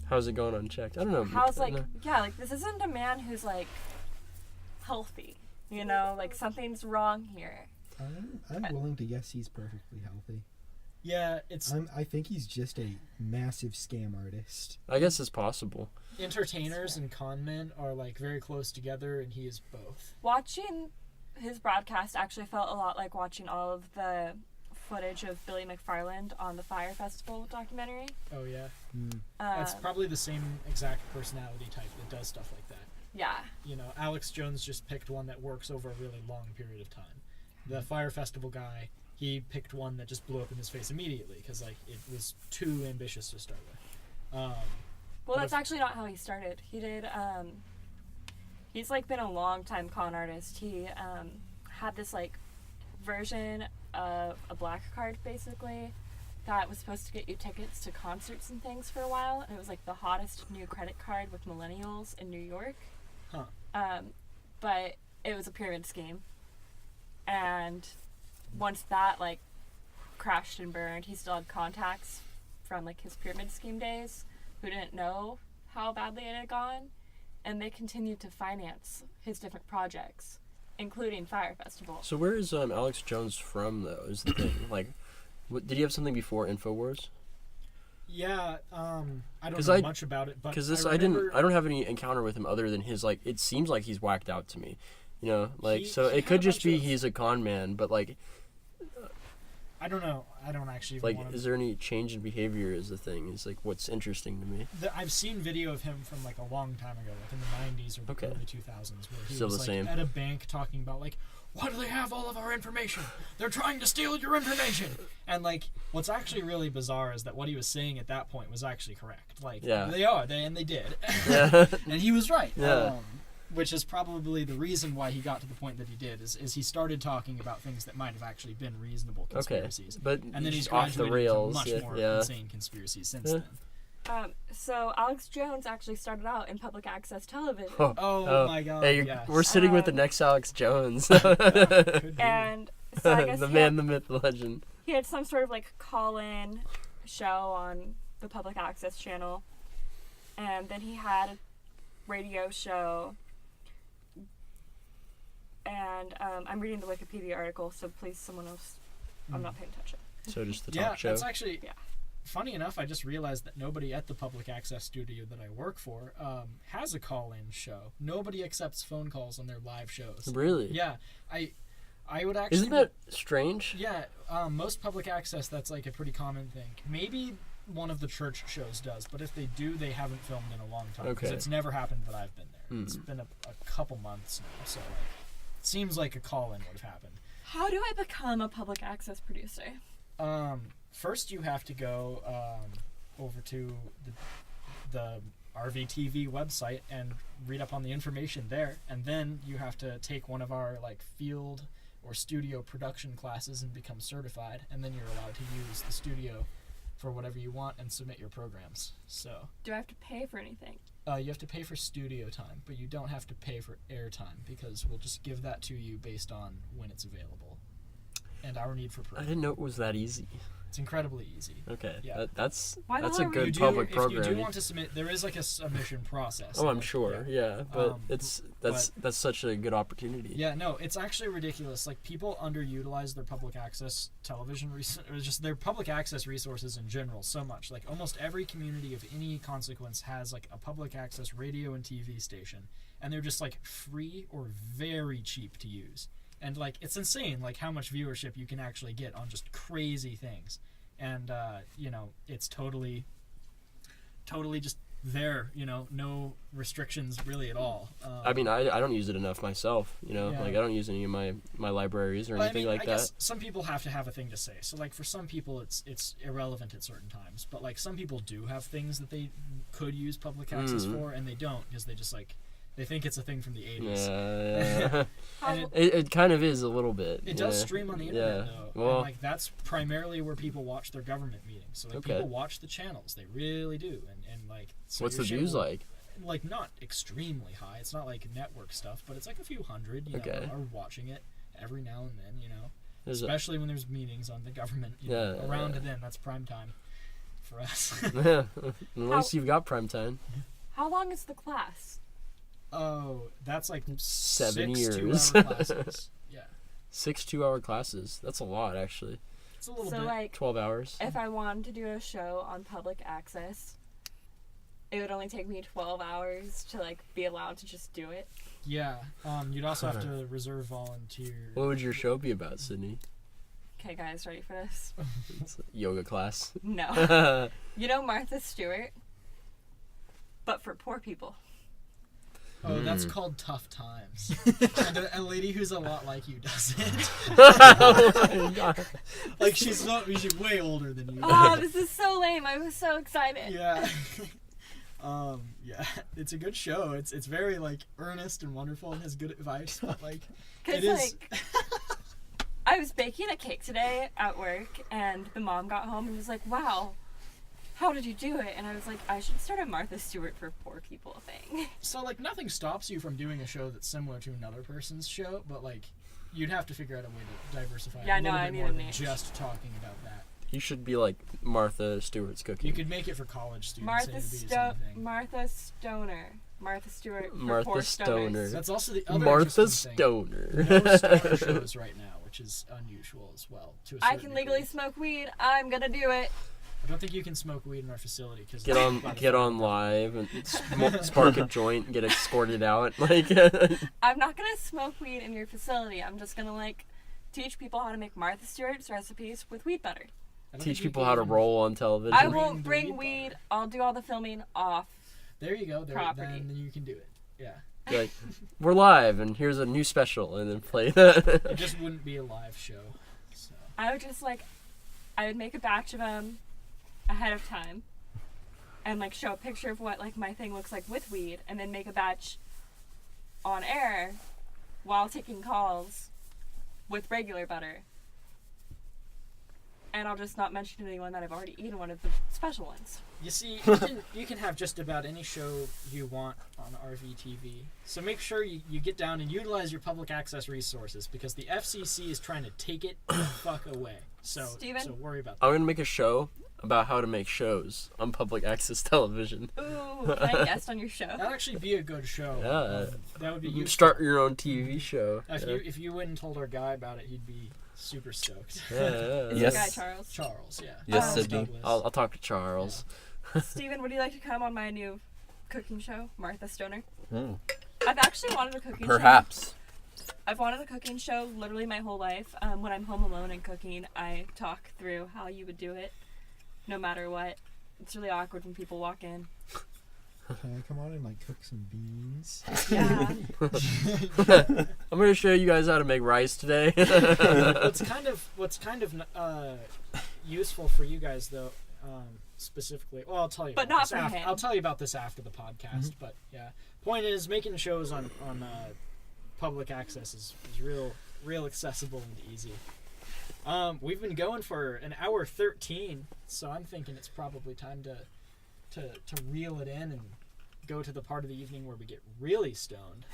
How's it going unchecked? I don't know. how's I like, don't know. yeah, like this isn't a man who's like healthy, you know, like something's wrong here. I'm willing to guess he's perfectly healthy. Yeah, it's I think he's just a massive scam artist. I guess it's possible. entertainers and con men are like very close together, and he is both. Watching his broadcast actually felt a lot like watching all of the footage of Billy McFarland on the Fire Festival documentary. Oh yeah, Mm. that's probably the same exact personality type that does stuff like that. Yeah. You know, Alex Jones just picked one that works over a really long period of time. The Fire Festival guy, he picked one that just blew up in his face immediately because like it was too ambitious to start with. Well, But that's if- actually not how he started. He did, he's like been a long time con artist. He had this like version of a black card basically that was supposed to get you tickets to concerts and things for a while, and it was like the hottest new credit card with millennials in New York. Huh. But it was a pyramid scheme, and once that like crashed and burned, he still had contacts from like his pyramid scheme days who didn't know how badly it had gone, and they continued to finance his different projects, including Fire Festival. So where is Alex Jones from though? Is the thing like, did he have something before Infowars? Yeah, I don't 'Cause know I- much about it, but Because I remember, I don't have any encounter with him other than his like. It seems like he's whacked out to me, you know. Like He so, had it a could just bunch be of- he's a con man, but like I don't know. I don't actually like want is there any change in behavior? Is the thing is like what's interesting to me. I've seen video of him from like a long time ago, like in the 90s or the Okay. early 2000s, where he Still was the like same. at a bank talking about like, why do they have all of our information? They're trying to steal your information. And like, what's actually really bizarre is that what he was saying at that point was actually correct. Like, Yeah. they did. Yeah. And he was right. Yeah. which is probably the reason why he got to the point that he did, is he started talking about things that might have actually been reasonable conspiracies. But And then he's off the graduated rails. to much more insane conspiracies since then. So Alex Jones actually started out in public access television. Oh my god, Hey, yes. we're sitting with the next Alex Jones. Could be. And so I guess the man, the myth, the legend. he had some sort of like call-in show on the public access channel, and then he had a radio show. And I'm reading the Wikipedia article, so please, someone else. I'm not paying attention. So just the talk show. That's actually Yeah. funny enough. I just realized that nobody at the public access studio that I work for has a call-in show. Nobody accepts phone calls on their live shows. Really? Yeah, I would actually. Isn't that strange? Yeah, most public access, that's like a pretty common thing. Maybe one of the church shows does, but if they do, they haven't filmed in a long time. Because Okay. it's never happened that I've been there. It's been a couple months now, so seems like a call-in would have happened. How do I become a public access producer? First you have to go over to the RVTV website and read up on the information there, and then you have to take one of our like field or studio production classes and become certified, and then you're allowed to use the studio for whatever you want and submit your programs. So Do I have to pay for anything? you have to pay for studio time, but you don't have to pay for airtime, because we'll just give that to you based on when it's available and our need for I programs. didn't know it was that easy. It's incredibly easy. Okay. Yeah. That's Why the a hell are we- good public If program. you do want to submit, there is like a submission process. Oh, I'm Like, sure. Yeah, but that's but- such a good opportunity. Yeah, no, it's actually ridiculous. Like, people underutilize their public access television, or just their public access resources in general so much. Like, almost every community of any consequence has, like, a public access radio and TV station. And they're just, like, free or very cheap to use. And, like, it's insane, like, how much viewership you can actually get on just crazy things. And, you know, it's totally just there, you know, no restrictions really at all. I mean, I don't use it enough myself. You know, Yeah. like I don't use any of my libraries or Well, anything like I that. guess some people have to have a thing to say. So, like, for some people, it's irrelevant at certain times. But, like, some people do have things that they could use public access for, and they don't, because they just, like, they think it's a thing from the 80s. Yeah. And It kind of is a little bit. it does yeah. stream on the internet, Yeah. though. Well, And, like, that's primarily where people watch their government meetings. So, like, Okay. people watch the channels. They really do. And like, so what's your the shit views will- like? Like, not extremely high. It's not like network stuff, but it's like a few hundred, you Okay. know, are watching it every now and then, you know. There's a- Especially when there's meetings on the government, you know, Yeah, around yeah. then. That's prime time for us. Yeah. At least you've got prime time. How long is the class? Oh, that's like 7 6 years. 2-hour classes. Yeah, 6 2-hour classes. That's a lot, actually. it's a little So bit. like, 12 hours. if I wanted to do a show on public access, it would only take me 12 hours to like be allowed to just do it. Yeah, you'd also have to reserve volunteer. What would your show be about, Sydney? Okay, guys, ready for this? It's a yoga class. No. You know Martha Stewart? But for poor people. Oh, that's called Tough Times. And a lady who's a lot like you does it. Oh my god. Like, she's way older than you. Oh, this is so lame. I was so excited. Yeah. Yeah, it's a good show. It's very like earnest and wonderful and has good advice. But like, Because, it is. like, I was baking a cake today at work, and the mom got home and was like, wow, how did you do it? And I was like, I should start a Martha Stewart for poor people thing. So like, nothing stops you from doing a show that's similar to another person's show, but like, you'd have to figure out a way to diversify. Yeah, a no, little I bit need more a than niche. just talking about that. You should be like Martha Stewart's cooking. You could make it for college students. and it'd be the same thing. Martha Stoner. Martha Stewart for Martha poor Stoner. stoners. That's also the other Martha interesting Stoner. thing. No stoner shows right now, which is unusual as well. To a I certain can legally degree. smoke weed. I'm gonna do it. I don't think you can smoke weed in our facility because Get on live and spark a joint and get escorted out. Like I'm not gonna smoke weed in your facility. I'm just gonna like teach people how to make Martha Stewart's recipes with weed butter. teach people how to roll on television. I Bring won't the bring weed weed. butter. I'll do all the filming off. There you go. There, Property. then you can do it. Yeah. Be like, we're live and here's a new special, and then play that. It just wouldn't be a live show. So. I would just like, I would make a batch of them ahead of time, and like show a picture of what like my thing looks like with weed, and then make a batch on air while taking calls with regular butter. And I'll just not mention to anyone that I've already eaten one of the special ones. You see, you can have just about any show you want on RVTV. So make sure you get down and utilize your public access resources, because the FCC is trying to take it the fuck away. So worry about that. I'm going to make a show about how to make shows on public access television. Ooh, can I guest on your show? That'd actually be a good show. Yeah. That would be You useful. start your own TV show. If you went and told our guy about it, he'd be super stoked. Yeah. Is Yes. the guy Charles? Charles, yeah. Yes, Um, Sydney. Douglas. I'll talk to Charles. Steven, would you like to come on my new cooking show, Martha Stoner? Hmm. I've actually wanted a cooking show. Perhaps. I've wanted a cooking show literally my whole life. When I'm home alone and cooking, I talk through how you would do it, no matter what. It's really awkward when people walk in. Can I come on and like cook some beans? Yeah. I'm going to show you guys how to make rice today. What's kind of useful for you guys though, specifically. Well, I'll tell you. But about not this for him. I'll tell you about this after the podcast. But yeah, point is making shows on public access is real accessible and easy. We've been going for an hour 13, so I'm thinking it's probably time to reel it in and go to the part of the evening where we get really stoned.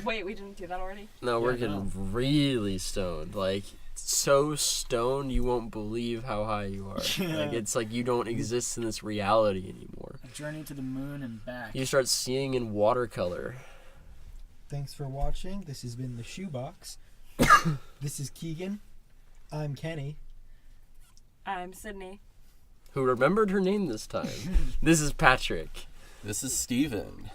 Wait, we didn't do that already? No, we're Yeah, getting really stoned. Like, so stoned you won't believe how high you are. Like, it's like you don't exist in this reality anymore. A journey to the moon and back. You start seeing in watercolor. Thanks for watching. This has been the ShoeBox. This is Keegan. I'm Kenny. I'm Sydney. Who remembered her name this time? This is Patrick. This is Steven.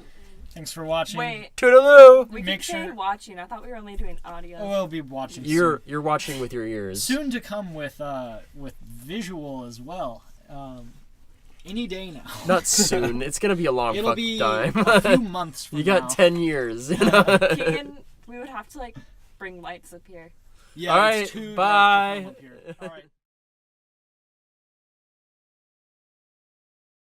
Thanks for watching. Wait, Toodaloo! we Make keep saying sure- watching. I thought we were only doing audio. We'll be watching You're watching with your ears. soon to come with visual as well. Any day now. Not soon. It's gonna be a long It'll fucking be time. a few months from You got now. 10 years. Keegan, we would have to, bring lights up here. Yeah, All it's right, too dark to bye. film up here. All right.